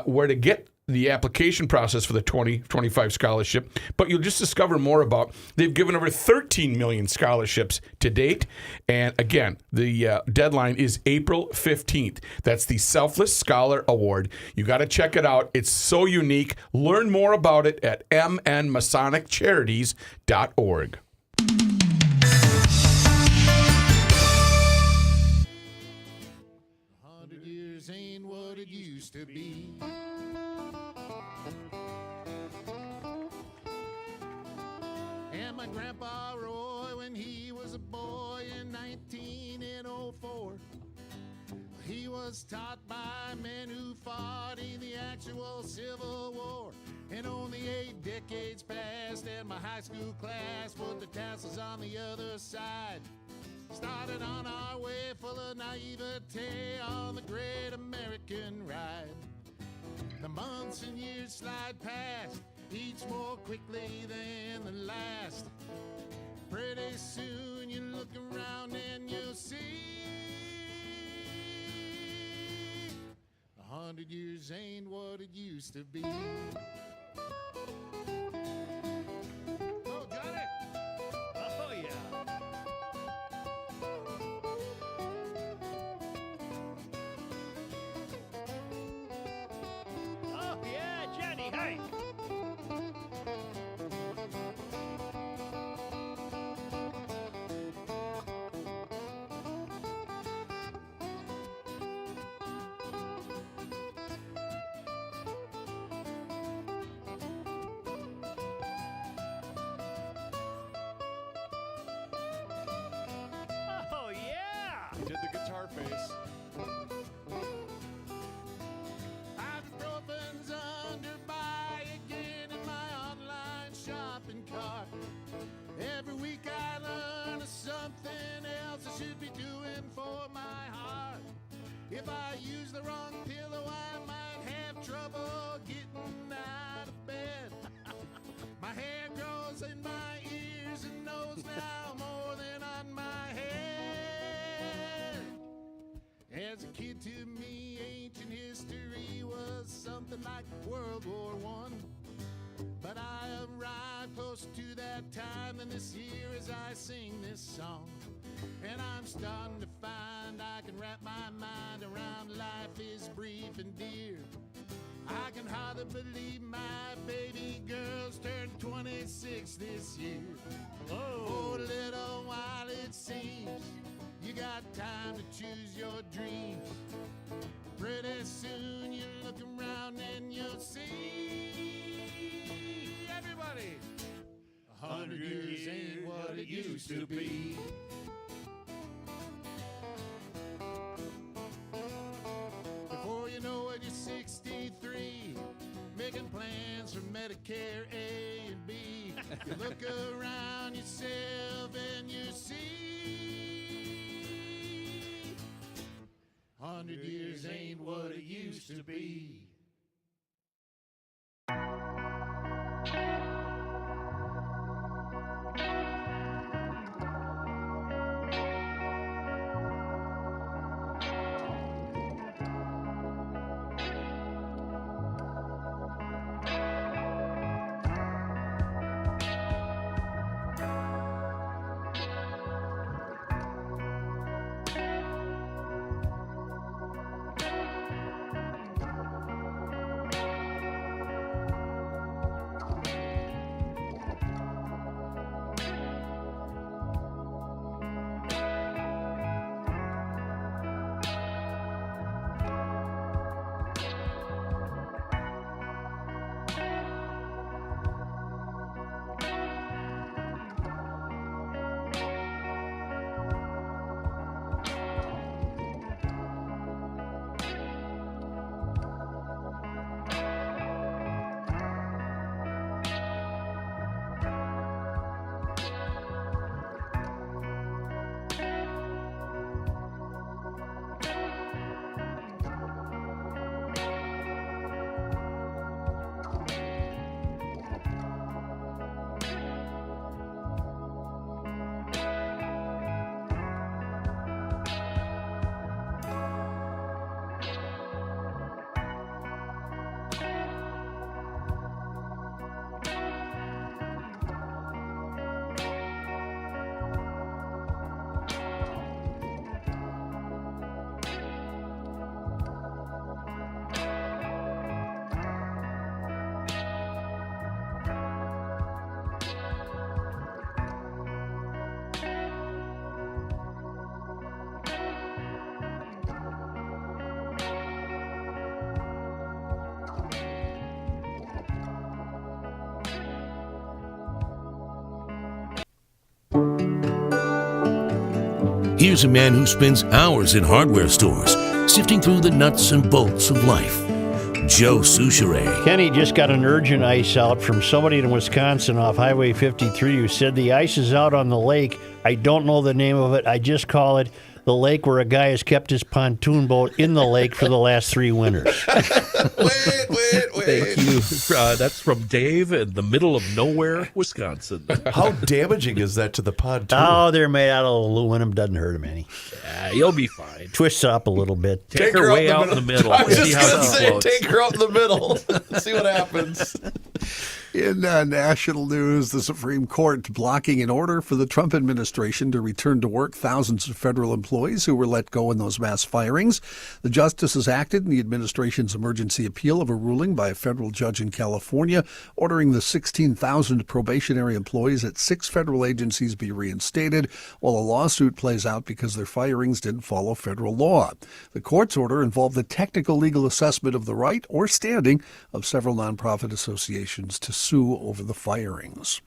where to get the application process for the 2025 scholarship, but you'll just discover more about, they've given over 13 million scholarships to date. And again, the deadline is April 15th. That's the Selfless Scholar Award. You got to check it out. It's so unique. Learn more about it at mnmasoniccharities.org. Years ain't what it used to be. And my grandpa Roy, when he was a boy in 1904, he was taught by men who fought in the actual Civil War. And only 8 decades passed, and my high school class put the tassels on the other side. Started on our way full of naivete on the great American ride. The months and years slide past, each more quickly than the last. Pretty soon you look around and you'll see 100 years ain't what it used to be. Oh, Johnny! Oh, yeah. Oh, yeah, Johnny, hey! Oh, yeah! Did the guitar face. Ibuprofen's under buy again in my online shopping cart. Every week I learn of something else I should be doing for my heart. If I use the wrong pillow, I might have trouble getting out of bed. My hair grows in my ears and nose now more than on my head. As a kid, to me, ancient history was something like World War I. But I arrived close to that time, and this year as I sing this song, and I'm starting to find mind, I can wrap my mind around life is brief and dear. I can hardly believe my baby girl's turned 26 this year. Oh, a little while it seems you got time to choose your dreams. Pretty soon you look around and you'll see everybody. 100 years ain't what it used to be. Before you know it, you're 63, making plans for Medicare A and B. You look around yourself and you see 100 years ain't what it used to be. Here's a man who spends hours in hardware stores, sifting through the nuts and bolts of life. Joe Souchere. Kenny just got an urgent ice out from somebody in Wisconsin off Highway 53 who said the ice is out on the lake. I don't know the name of it. I just call it the lake where a guy has kept his pontoon boat in the lake for the last 3 winters. Wait. Thank you. That's from Dave in the middle of nowhere, Wisconsin. How damaging is that to the pontoon? Oh, they're made out of aluminum. Doesn't hurt him any. Yeah, you'll be fine. Twist it up a little bit. Take her way out in the middle. I was See just how going to she say, floats. take her out in the middle. See what happens. In national news, the Supreme Court blocking an order for the Trump administration to return to work thousands of federal employees who were let go in those mass firings. The justices acted in the administration's emergency appeal of a ruling by a federal judge in California ordering the 16,000 probationary employees at 6 federal agencies be reinstated, while a lawsuit plays out because their firings didn't follow federal law. The court's order involved the technical legal assessment of the right or standing of several nonprofit associations to sue over the firings.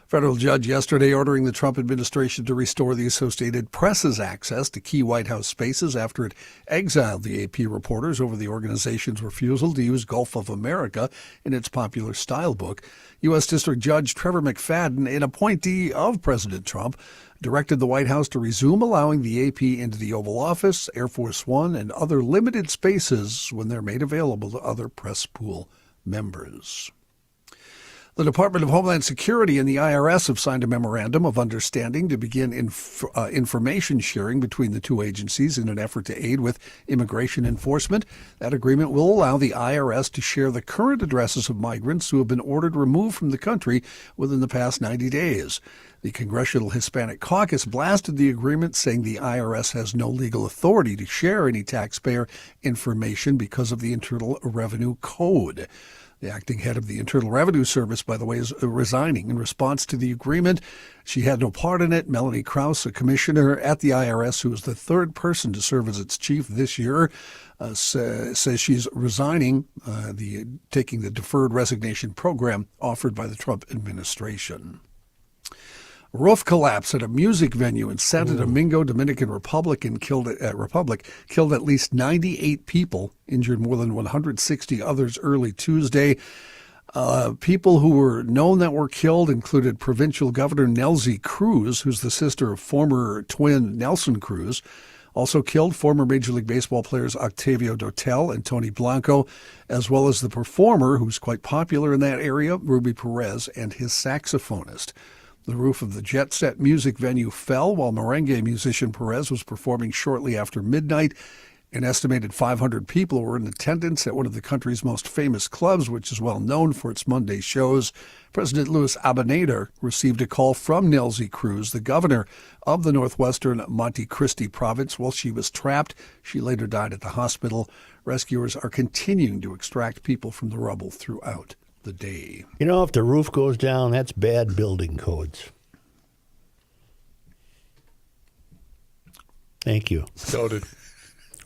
Federal judge yesterday ordering the Trump administration to restore the Associated Press's access to key White House spaces after it exiled the AP reporters over the organization's refusal to use Gulf of America in its popular style book. U.S. District Judge Trevor McFadden, an appointee of President Trump, directed the White House to resume allowing the AP into the Oval Office, Air Force One, and other limited spaces when they're made available to other press pool members. The Department of Homeland Security and the IRS have signed a memorandum of understanding to begin information sharing between the two agencies in an effort to aid with immigration enforcement. That agreement will allow the IRS to share the current addresses of migrants who have been ordered removed from the country within the past 90 days. The Congressional Hispanic Caucus blasted the agreement, saying the IRS has no legal authority to share any taxpayer information because of the Internal Revenue Code. The acting head of the Internal Revenue Service, by the way, is resigning in response to the agreement. She had no part in it. Melanie Krause, a commissioner at the IRS, who is the third person to serve as its chief this year, says she's resigning, taking the deferred resignation program offered by the Trump administration. Roof collapse at a music venue in Santo Domingo, Dominican Republic, killed at least 98 people, injured more than 160 others early Tuesday. People who were known that were killed included Provincial Governor Nelsie Cruz, who's the sister of former twin Nelson Cruz. Also killed former Major League Baseball players Octavio Dotel and Tony Blanco, as well as the performer, who's quite popular in that area, Ruby Perez, and his saxophonist. The roof of the Jet Set music venue fell while merengue musician Perez was performing shortly after midnight. An estimated 500 people were in attendance at one of the country's most famous clubs, which is well known for its Monday shows. President Luis Abinader received a call from Nelsie Cruz, the governor of the northwestern Monte Cristi province, while she was trapped. She later died at the hospital. Rescuers are continuing to extract people from the rubble throughout the day. You know, if the roof goes down, that's bad building codes. Thank you. Noted.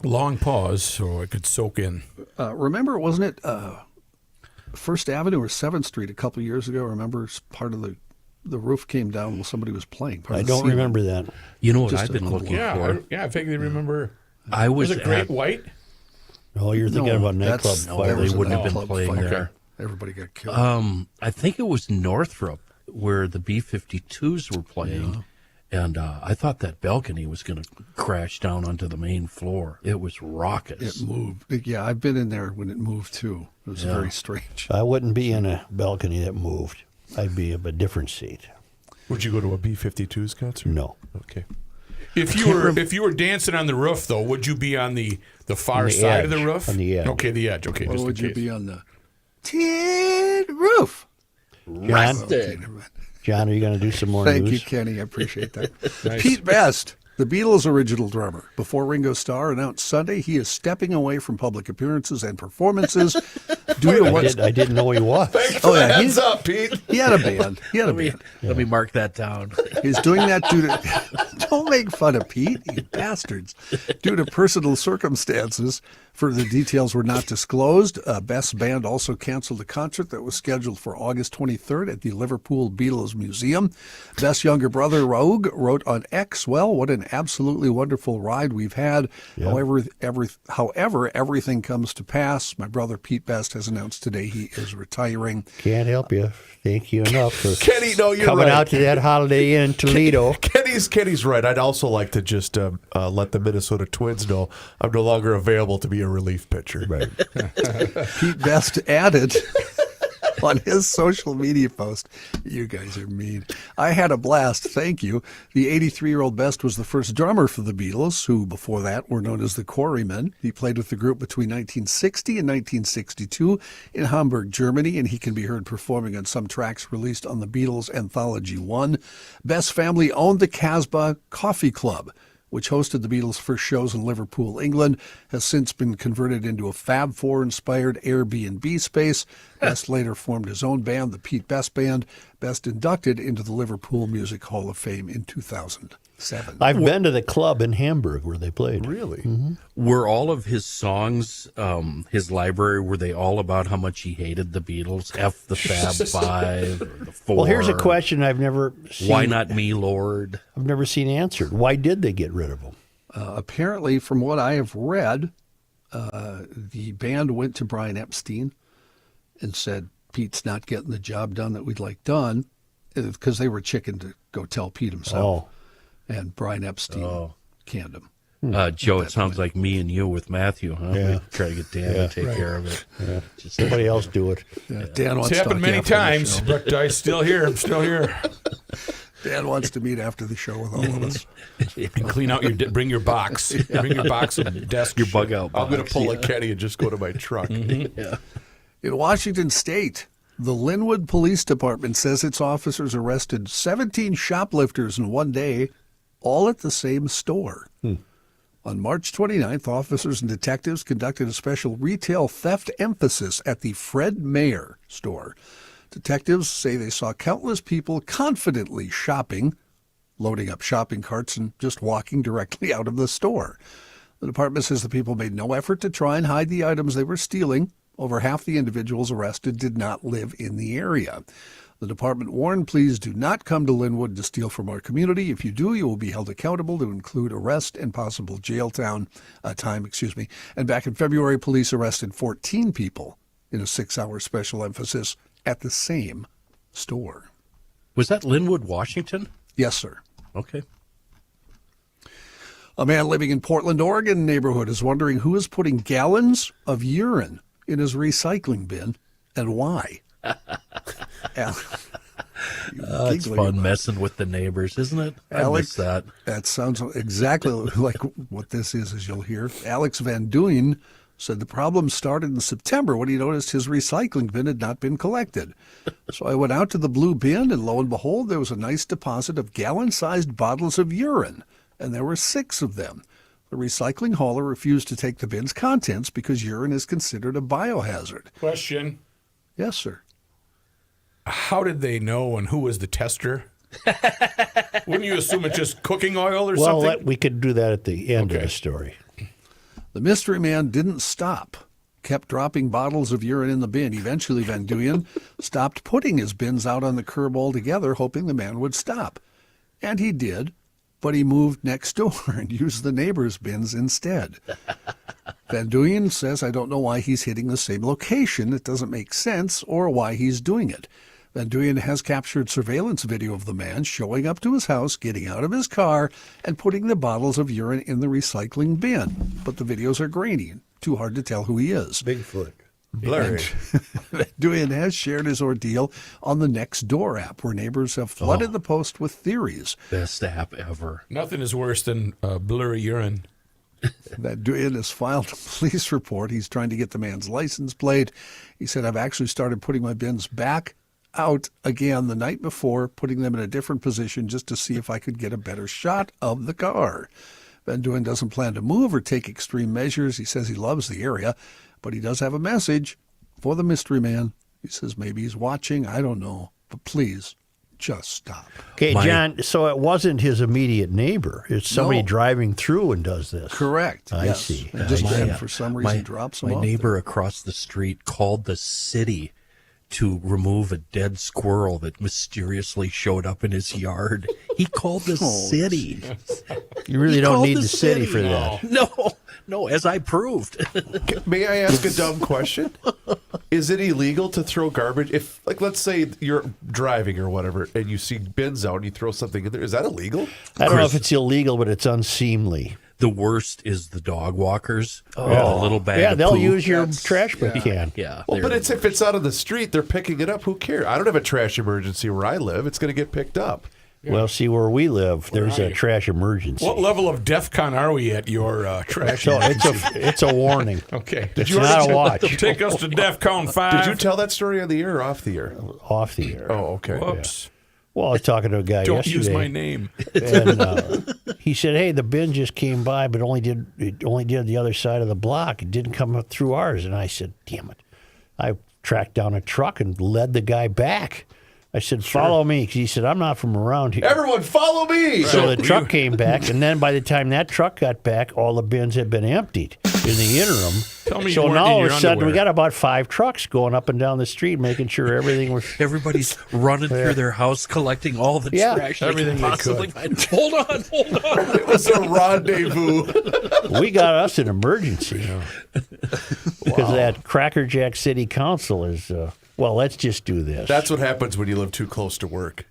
Long pause so I could soak in. Remember, wasn't it First Avenue or 7th Street a couple of years ago? Remember, part of the roof came down while somebody was playing. I don't remember that. You know what I've been looking for? I vaguely remember. Was it Great White? Oh, you're thinking about nightclub fire. They wouldn't have been playing there. Everybody got killed. I think it was Northrop where the B-52s were playing, and I thought that balcony was going to crash down onto the main floor. It was raucous. It moved. Yeah, I've been in there when it moved too. It was very strange. I wouldn't be in a balcony that moved. I'd be of a different seat. Would you go to a B-52s concert? No. Okay. If you were dancing on the roof, though, would you be on the far side of the roof? On the edge. Okay, the edge. Okay, or just would in you case. be on the tin roof? John, are you going to do some more Thank news? you, Kenny. I appreciate that. Nice. Pete Best, the Beatles' original drummer, before Ringo Starr announced Sunday he is stepping away from public appearances and performances due to what I didn't know he was. Thanks for the heads up, Pete. He had a band. Let me mark that down. He's doing that due to... Don't make fun of Pete, you bastards. Due to personal circumstances. Further details were not disclosed. Best's band also canceled a concert that was scheduled for August 23rd at the Liverpool Beatles Museum. Best's younger brother, Raoul, wrote on X, "Well, what an absolutely wonderful ride we've had. However, everything comes to pass. My brother Pete Best has announced today he is retiring." Can't help you. Thank you enough for Kenny, no, you're coming right. out to that Holiday Inn in Toledo. Kenny's right. I'd also like to just let the Minnesota Twins know I'm no longer available to be a relief pitcher. Right. Pete Best added on his social media post, "You guys are mean. I had a blast. Thank you." The 83-year-old Best was the first drummer for the Beatles, who before that were known as the Quarrymen. He played with the group between 1960 and 1962 in Hamburg, Germany, and he can be heard performing on some tracks released on the Beatles Anthology 1. Best's family owned the Casbah Coffee Club, which hosted the Beatles' first shows in Liverpool, England, has since been converted into a Fab Four-inspired Airbnb space. Best later formed his own band, the Pete Best Band. Best inducted into the Liverpool Music Hall of Fame in 2007. I've been to the club in Hamburg where they played. Really? Mm-hmm. Were all of his songs, his library, were they all about how much he hated the Beatles? F the Fab Five, or the Four? Well, here's a question I've never seen. Why not me, Lord? I've never seen answered. Why did they get rid of him? Apparently, from what I have read, the band went to Brian Epstein and said, "Pete's not getting the job done that we'd like done," because they were chicken to go tell Pete himself. And Brian Epstein canned him. Joe, it sounds like me and you with Matthew, huh? Yeah. We try to get Dan to take care of it. Yeah. Just somebody else do it. Yeah, Dan wants It's to happened talk many after the times, show. but I'm still here. I'm still here. Dan wants to meet after the show with all of us. And clean out bring your box. Bring your box of desk. Your bug out box. I'm going to pull a Kenny and just go to my truck. Yeah. In Washington State, the Linwood Police Department says its officers arrested 17 shoplifters in one day, all at the same store. On March 29th, officers and detectives conducted a special retail theft emphasis at the Fred Meyer store. Detectives say they saw countless people confidently shopping, loading up shopping carts and just walking directly out of the store. The department says the people made no effort to try and hide the items they were stealing. Over half the individuals arrested did not live in the area. The department warned, please do not come to Linwood to steal from our community. If you do, you will be held accountable to include arrest and possible jail time. And back in February, police arrested 14 people in a 6-hour special emphasis at the same store. Was that Linwood, Washington? Yes, sir. Okay. A man living in Portland, Oregon neighborhood is wondering who is putting gallons of urine in his recycling bin and why. It's fun messing with the neighbors, isn't it? I miss that. That sounds exactly like what this is, as you'll hear. Alex Van Duyn said the problem started in September when he noticed his recycling bin had not been collected. So I went out to the blue bin, and lo and behold, there was a nice deposit of gallon-sized bottles of urine, and there were 6 of them. The recycling hauler refused to take the bin's contents because urine is considered a biohazard. Question. Yes, sir. How did they know, and who was the tester? Wouldn't you assume it's just cooking oil or Well, something? we could do that at the end of the story. The mystery man didn't stop, kept dropping bottles of urine in the bin. Eventually, Van Duyn stopped putting his bins out on the curb altogether, hoping the man would stop. And he did, but he moved next door and used the neighbor's bins instead. Van Duyn says, I don't know why he's hitting the same location. It doesn't make sense, or why he's doing it. Van Duyn has captured surveillance video of the man showing up to his house, getting out of his car, and putting the bottles of urine in the recycling bin. But the videos are grainy, too hard to tell who he is. Bigfoot. Blurry. Van Duyn has shared his ordeal on the Nextdoor app, where neighbors have flooded the post with theories. Best app ever. Nothing is worse than blurry urine. Van Duyn has filed a police report. He's trying to get the man's license plate. He said, I've actually started putting my bins back out again the night before, putting them in a different position just to see if I could get a better shot of the car. Van Duyn doesn't plan to move or take extreme measures. He says he loves the area, but he does have a message for the mystery man. He says maybe he's watching. I don't know. But please, just stop. Okay, John, so it wasn't his immediate neighbor. It's somebody driving through and does this. Correct. I yes. see. And just for some reason drops them off. My neighbor across the street called the city to remove a dead squirrel that mysteriously showed up in his yard. He called the city. You really don't need the city for that. No, as I proved. May I ask a dumb question? Is it illegal to throw garbage? If, like, let's say you're driving or whatever, and you see bins out and you throw something in there, is that illegal? I don't know if it's illegal, but it's unseemly. The worst is the dog walkers. The little bag Yeah, of they'll poo. use your trash can. Yeah. Well, but if it's out on the street, they're picking it up. Who cares? I don't have a trash emergency where I live. It's going to get picked up. Yeah. Well, see, where we live, there's a trash emergency. What level of DEFCON are we at your trash So emergency? it's a warning. Okay. It's not a watch. Take us to DEFCON 5. Did you tell that story on the air or off the air? Off the air. Oh, okay. Whoops. Yeah. Well, I was talking to a guy Don't yesterday. use my name. And he said, "Hey, the bin just came by, but only did the other side of the block. It didn't come up through ours." And I said, "Damn it!" I tracked down a truck and led the guy back. I said, "Follow me," because he said, "I'm not from around here." Everyone, follow me! So the truck came back, and then by the time that truck got back, all the bins had been emptied in the interim. Tell me so you weren't now in all of your a sudden we underwear. got about 5 trucks going up and down the street, making sure everything was. Everybody's running through their house, collecting all the trash everything they they can possibly could. find. Hold on. It was a rendezvous. We got us an emergency because that Cracker Jack City Council is. Well, let's just do this. That's what happens when you live too close to work.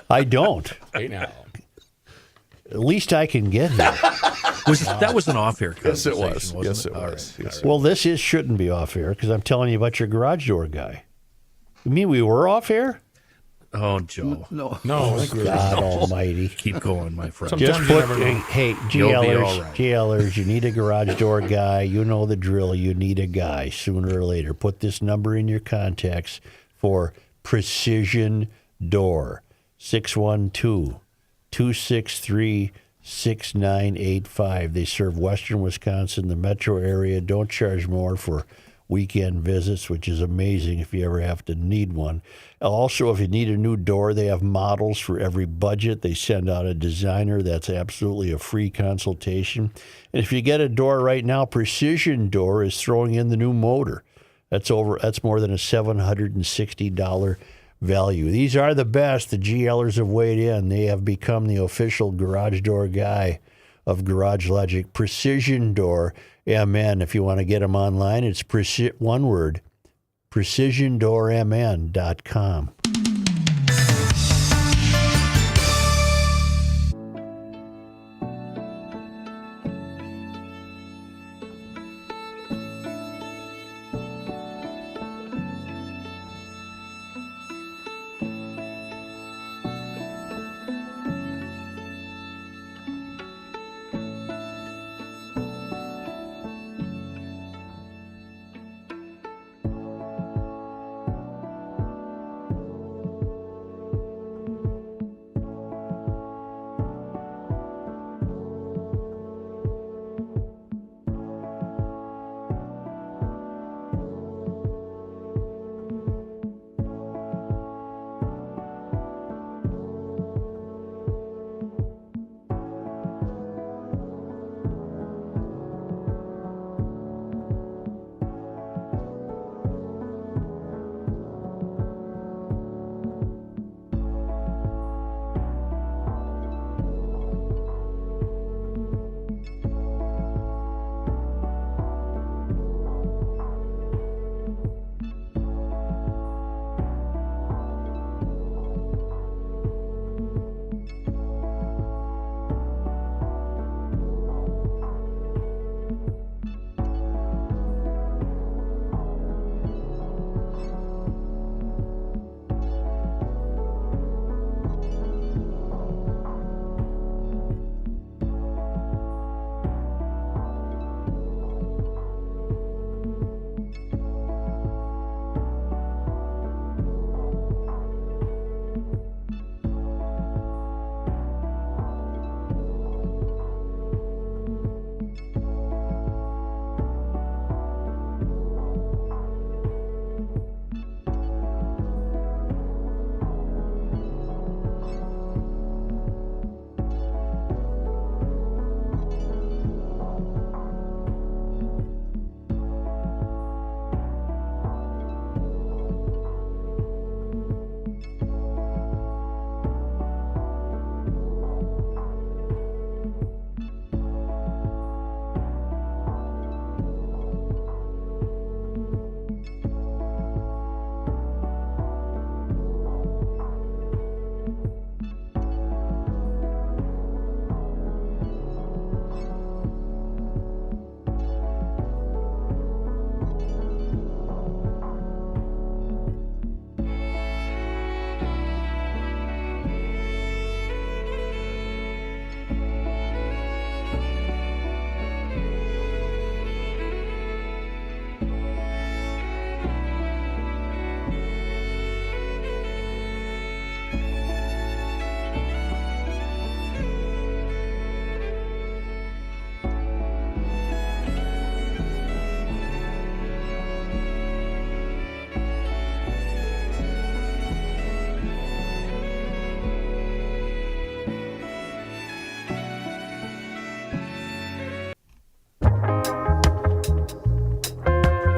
I don't. Hey, now. at least I can get here. That was an off-air Yes, conversation, it was. wasn't Yes, it All was. right. Yes, Well, this shouldn't be off air because I'm telling you about your garage door guy. You mean we were off air? Oh, Joe. No. God almighty. Keep going, my friend. Just Sometimes you put, never know. hey, You'll be all right. GLers, you need a garage door guy. You know the drill. You need a guy sooner or later. Put this number in your contacts for Precision Door, 612-263-6985. They serve western Wisconsin, the metro area. Don't charge more for weekend visits, which is amazing if you ever have to need one. Also, if you need a new door, they have models for every budget. They send out a designer. That's absolutely a free consultation. And if you get a door right now, Precision Door is throwing in the new motor. That's more than a $760 value. These are the best. The GLers have weighed in. They have become the official garage door guy of Garage Logic. Precision Door, MN. If you want to get them online, it's one word, precisiondoormn.com.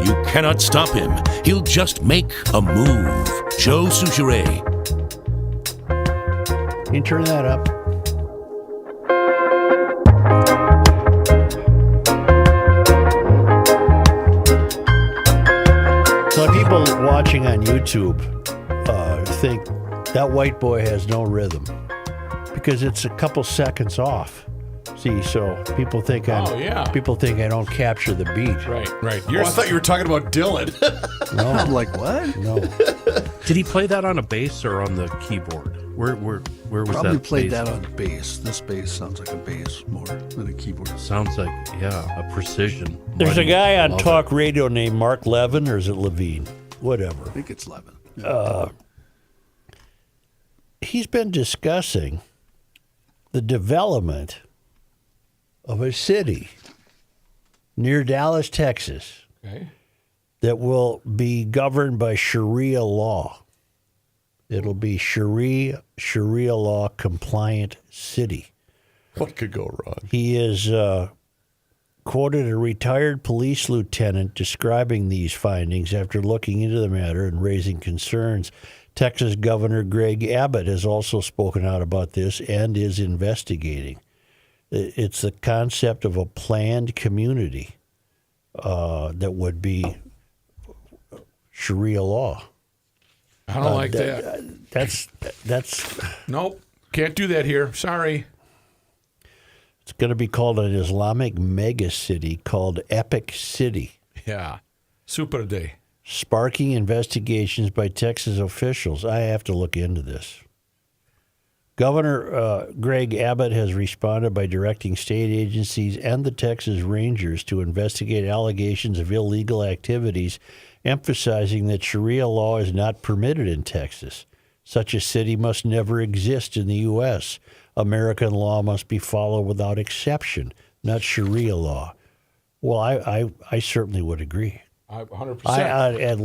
You cannot stop him. He'll just make a move. Joe Souchere. Can you turn that up? So people watching on YouTube think that white boy has no rhythm. because it's a couple seconds off. See, so people think I don't capture the beat. Right. I thought you were talking about Dylan. No. I'm like, what? No. Did he play that on a bass or on the keyboard? Where was Probably that? played bass? that on bass. This bass sounds like a bass more than a keyboard. Sounds like, a precision. There's a Mighty. guy on Love talk radio named Mark Levin, or is it Levine? Whatever. I think it's Levin. He's been discussing the development of a city near Dallas, Texas, that will be governed by Sharia law. It'll be Sharia law compliant city. What could go wrong? He is quoted a retired police lieutenant describing these findings after looking into the matter and raising concerns. Texas Governor Greg Abbott has also spoken out about this and is investigating. It's the concept of a planned community that would be Sharia law. I don't like that. That's Nope. Can't do that here. Sorry. It's going to be called an Islamic mega city called Epic City. Yeah. Super day. Sparking investigations by Texas officials. I have to look into this. Governor Greg Abbott has responded by directing state agencies and the Texas Rangers to investigate allegations of illegal activities, emphasizing that Sharia law is not permitted in Texas. Such a city must never exist in the U.S. American law must be followed without exception, not Sharia law. Well, I certainly would agree. 100%. And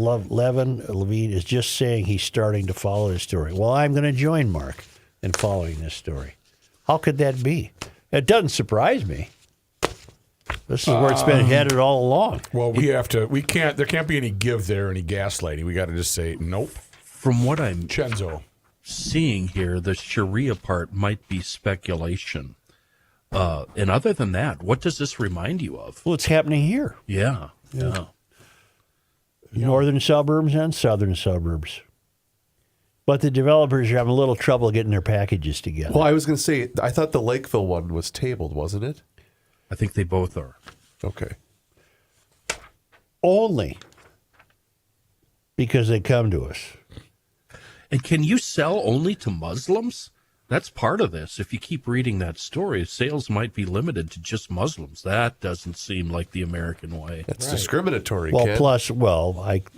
Levine is just saying he's starting to follow this story. Well, I'm going to join Mark in following this story. How could that be? It doesn't surprise me. This is where it's been headed all along. Well, there can't be any give there, any gaslighting. We got to just say, nope. From what I'm Chenzo. seeing here, the Sharia part might be speculation. And other than that, what does this remind you of? Well, it's happening here. Yeah. Northern suburbs and southern suburbs. But the developers are having a little trouble getting their packages together. Well, I was going to say, I thought the Lakeville one was tabled, wasn't it? I think they both are. Okay. Only because they come to us. And can you sell only to Muslims? That's part of this. If you keep reading that story, sales might be limited to just Muslims. That doesn't seem like the American way. That's discriminatory, Well, Ken. plus,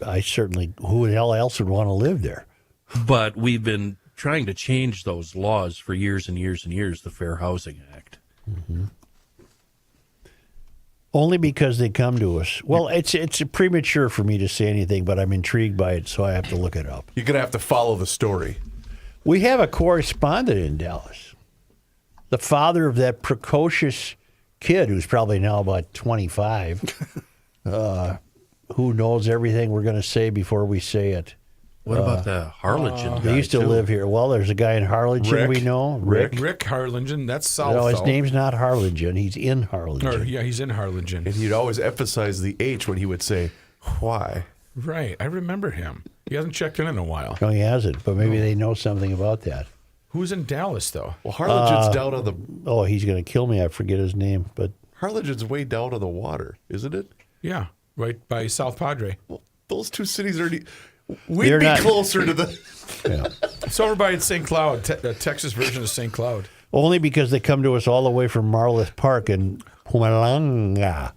I certainly, who the hell else would want to live there? But we've been trying to change those laws for years and years and years, the Fair Housing Act. Mm-hmm. Only because they come to us. Well, it's premature for me to say anything, but I'm intrigued by it, so I have to look it up. You're going to have to follow the story. We have a correspondent in Dallas. The father of that precocious kid who's probably now about 25, who knows everything we're going to say before we say it. What about the Harlingen guy, They used to too? live here. Well, there's a guy in Harlingen we know. Rick Harlingen. That's south. No, his though. name's not Harlingen. He's in Harlingen. Or, yeah, he's in Harlingen. And he'd always emphasize the H when he would say, why? Right. I remember him. He hasn't checked in a while. No, he hasn't, but maybe they know something about that. Who's in Dallas, though? Well, Harlingen's down on the... Oh, he's going to kill me. I forget his name, but... Harlingen's way down on the water, isn't it? Yeah, right by South Padre. Well, those two cities are... We'd They're be not- closer to the... Yeah. It's over by St. Cloud, the Texas version of St. Cloud. Only because they come to us all the way from Marloth Park in Mpumalanga,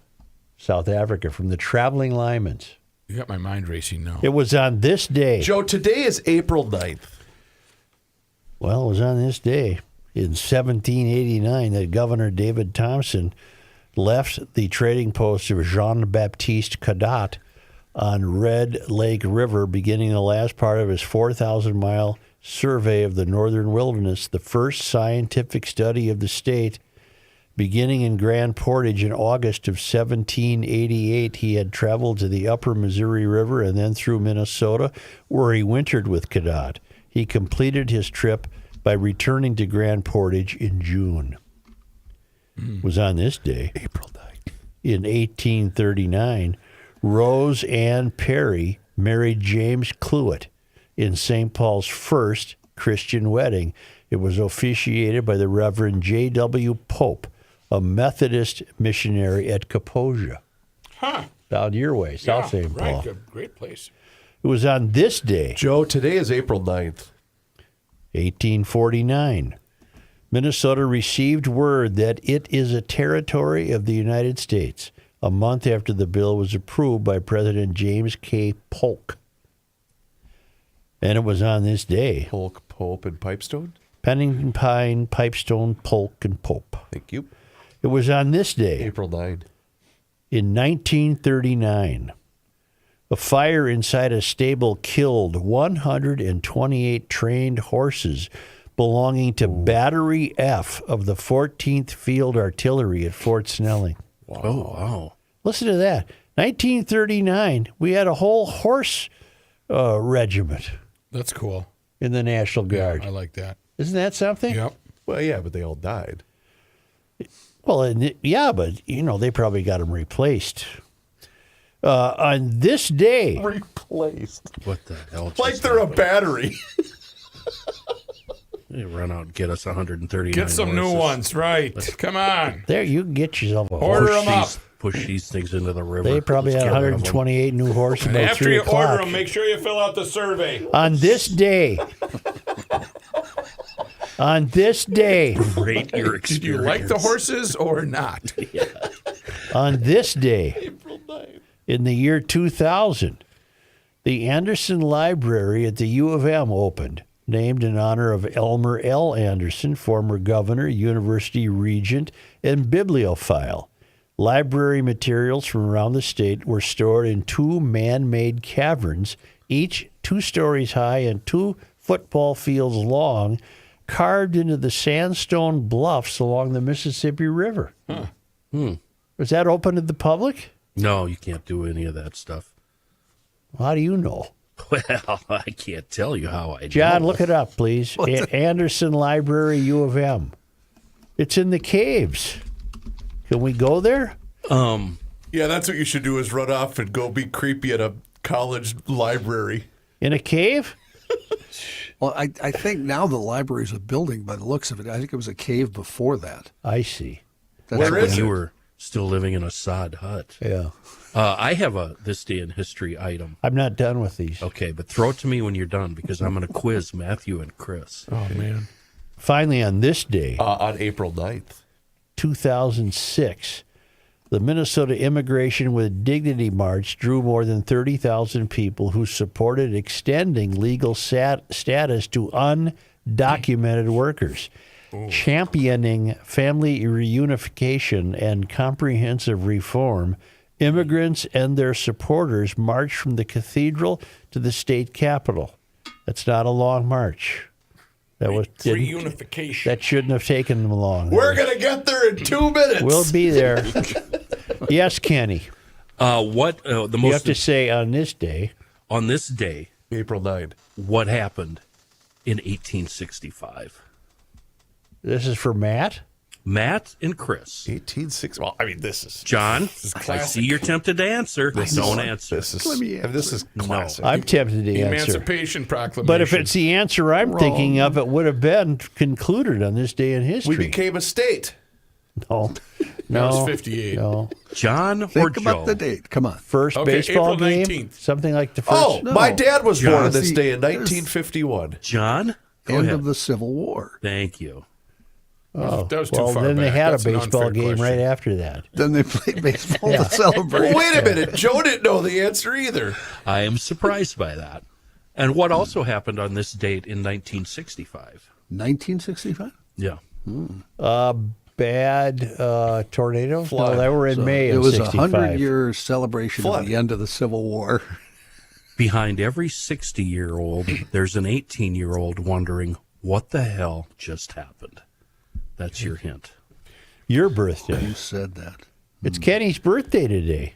South Africa, from the Traveling Lymans. You got my mind racing now. It was on this day. Joe, today is April 9th. Well, it was on this day in 1789 that Governor David Thompson left the trading post of Jean-Baptiste Cadotte on Red Lake River, beginning the last part of his 4,000-mile survey of the northern wilderness, the first scientific study of the state. Beginning in Grand Portage in August of 1788, he had traveled to the upper Missouri River and then through Minnesota, where he wintered with Cadotte. He completed his trip by returning to Grand Portage in June. It was on this day, April 9th. in 1839, Rose Ann Perry married James Cluett in St. Paul's first Christian wedding. It was officiated by the Reverend J.W. Pope, a Methodist missionary at Kaposia. Huh. Down your way, South St. Paul. Right, good, great place. It was on this day, Joe, today is April 9th. 1849. Minnesota received word that it is a territory of the United States a month after the bill was approved by President James K. Polk. And it was on this day. Polk, Pope, and Pipestone? Pennington, Pine, Pipestone, Polk, and Pope. Thank you. It was on this day. April 9. In 1939, a fire inside a stable killed 128 trained horses belonging to Battery F of the 14th Field Artillery at Fort Snelling. Wow. Oh, wow. Listen to that. 1939, we had a whole horse regiment That's cool. in the National Guard. I like that. Isn't that something? Yep. Well, yeah, but they all died. Well, yeah, but, they probably got them replaced. On this day, Replaced. What the hell? Like they're a battery. They run out and get us 139 Get some new horses. ones, right? Come on. there you can get yourself a Order horse. them up. Push these things into the river. They probably Let's had get rid of 128 new horses And by after 3 you o'clock. order them, make sure you fill out the survey. On this day, them. Rate your Do experience. you like the horses or not? on this day, in the year 2000, the Anderson Library at the U of M opened, named in honor of Elmer L. Anderson, former governor, university regent, and bibliophile. Library materials from around the state were stored in 2 man-made caverns, each 2 stories high and 2 football fields long, carved into the sandstone bluffs along the Mississippi River. Was that open to the public? No, you can't do any of that stuff. How do you know? Well, I can't tell you how I John, know. look it up, please. Anderson Library, U of M. It's in the caves. Can we go there? Yeah, that's what you should do is run off and go be creepy at a college library. In a cave? Well, I think now the library is a building by the looks of it. I think it was a cave before that. I see. That's Where what is when it? you were still living in a sod hut. Yeah. I have a This Day in History item. I'm not done with these. Okay, but throw it to me when you're done because I'm going to quiz Matthew and Chris. Oh, man. Finally, on this day, On April 9th. 2006, the Minnesota Immigration with Dignity March drew more than 30,000 people who supported extending legal status to undocumented workers, championing family reunification and comprehensive reform. Immigrants and their supporters marched from the cathedral to the state capitol. That's not a long march. Reunification. That shouldn't have taken them long. We're going to get there in 2 minutes. We'll be there. Yes, Kenny. The most You have to say on this day. on this day, April 9th. what happened in 1865? This is for Matt. Matt and Chris. 1860. Well, I mean, this is John, is I classic. see you're tempted to answer. Don't answer. This is Let me answer. this is classic. I'm tempted to answer. Emancipation Proclamation. But if it's the answer I'm thinking of, it would have been concluded on this day in history. We became a state. No. That was No. 58. No. John or Think Joe? about the date. Come on. First Okay, baseball April game? 19th. Something like the first. Oh, my dad was born on this See, day in there's- 1951. John? Go End ahead. of the Civil War. Thank you. Oh, That was too well, far then they back. had That's a an baseball unfair game question. right after that. Then they played baseball to celebrate. Well, wait a minute. Joe didn't know the answer either. I am surprised by that. And what also happened on this date in 1965? 1965? Yeah. Bad tornado? Flood. No, they were in So May it of was 65. 100-year celebration Flood. of the end of the Civil War. Behind every 60-year-old, there's an 18-year-old wondering, what the hell just happened? That's your hint. Your birthday. You said that. It's Kenny's birthday today.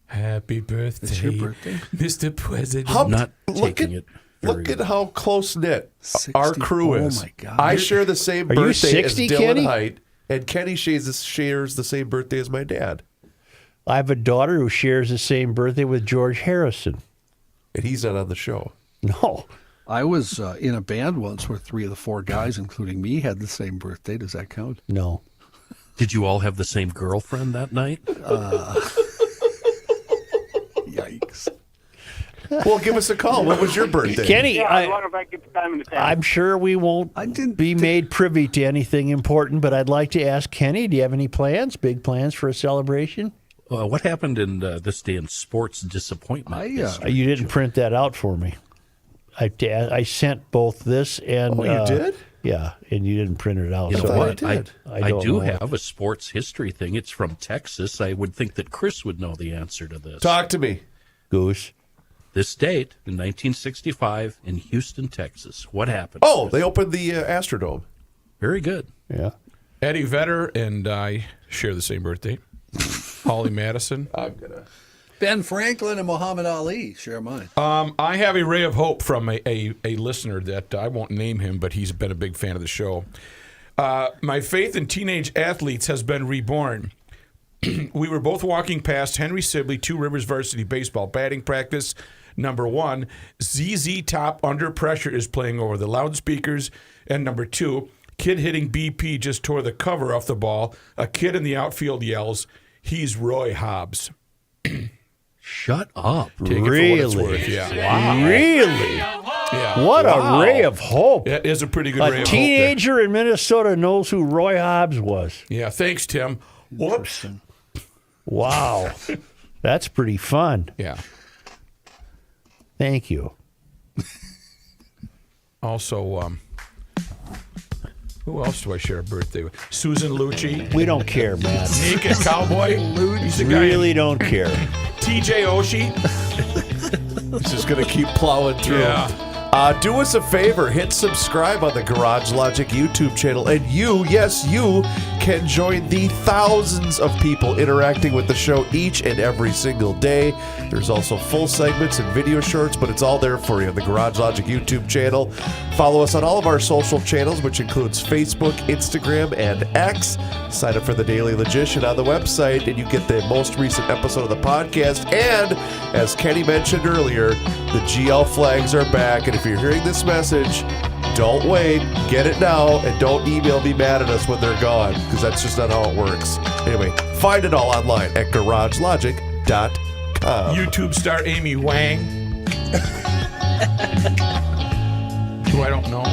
Happy birthday. It's your birthday? Mr. President. Not look taking at it very look at how close knit 60 our crew oh is. my God. I share the same Are you birthday 60, as Dylan Kenny? Height, and Kenny shares the same birthday as my dad. I have a daughter who shares the same birthday with George Harrison. And he's not on the show. No. I was in a band once where 3 of the 4 guys, including me, had the same birthday. Does that count? No. Did you all have the same girlfriend that night? Yikes. Well, give us a call. What was your birthday? Kenny, Yeah, I wonder if I get the time in the tank. I'm sure we won't be made privy to anything important, but I'd like to ask Kenny, do you have any plans, big plans for a celebration? What happened in this day in sports disappointment? You didn't print that out for me. I sent both this and... Oh, you did? Yeah, and you didn't print it out. You know so what? I I do know. have a sports history thing. It's from Texas. I would think that Chris would know the answer to this. Talk to me. Goose. This date, in 1965, in Houston, Texas. What happened? Oh, they opened the Astrodome. Very good. Yeah. Eddie Vedder and I share the same birthday. Holly Madison. Ben Franklin and Muhammad Ali share mine. I have a ray of hope from a listener that I won't name him, but he's been a big fan of the show. My faith in teenage athletes has been reborn. We were both walking past Henry Sibley, Two Rivers Varsity Baseball batting practice. Number 1, ZZ Top Under Pressure is playing over the loudspeakers. And number 2, kid hitting BP just tore the cover off the ball. A kid in the outfield yells, "He's Roy Hobbs." Shut up. Take Really? it for what it's worth, yeah. Wow. Really? Yeah. What Wow. a ray of hope. That is a pretty good ray A of hope there. teenager in Minnesota knows who Roy Hobbs was. Yeah, thanks, Tim. Whoops. Wow. That's pretty fun. Yeah. Thank you. Also, who else do I share a birthday with? Susan Lucci. We don't care, man. Naked Cowboy. He's the guy. Really don't care. TJ Oshie. This is going to keep plowing through. Yeah. Do us a favor, hit subscribe on the Garage Logic YouTube channel, and you, yes, you, can join the thousands of people interacting with the show each and every single day. There's also full segments and video shorts, but it's all there for you on the Garage Logic YouTube channel. Follow us on all of our social channels, which includes Facebook, Instagram, and X. Sign up for the Daily Logician on the website, and you get the most recent episode of the podcast. And, as Kenny mentioned earlier, the GL flags are back, and if you're hearing this message, don't wait. Get it now, and don't email me mad at us when they're gone, because that's just not how it works. Anyway, find it all online at garagelogic.com. YouTube star Amy Wang. Who I don't know.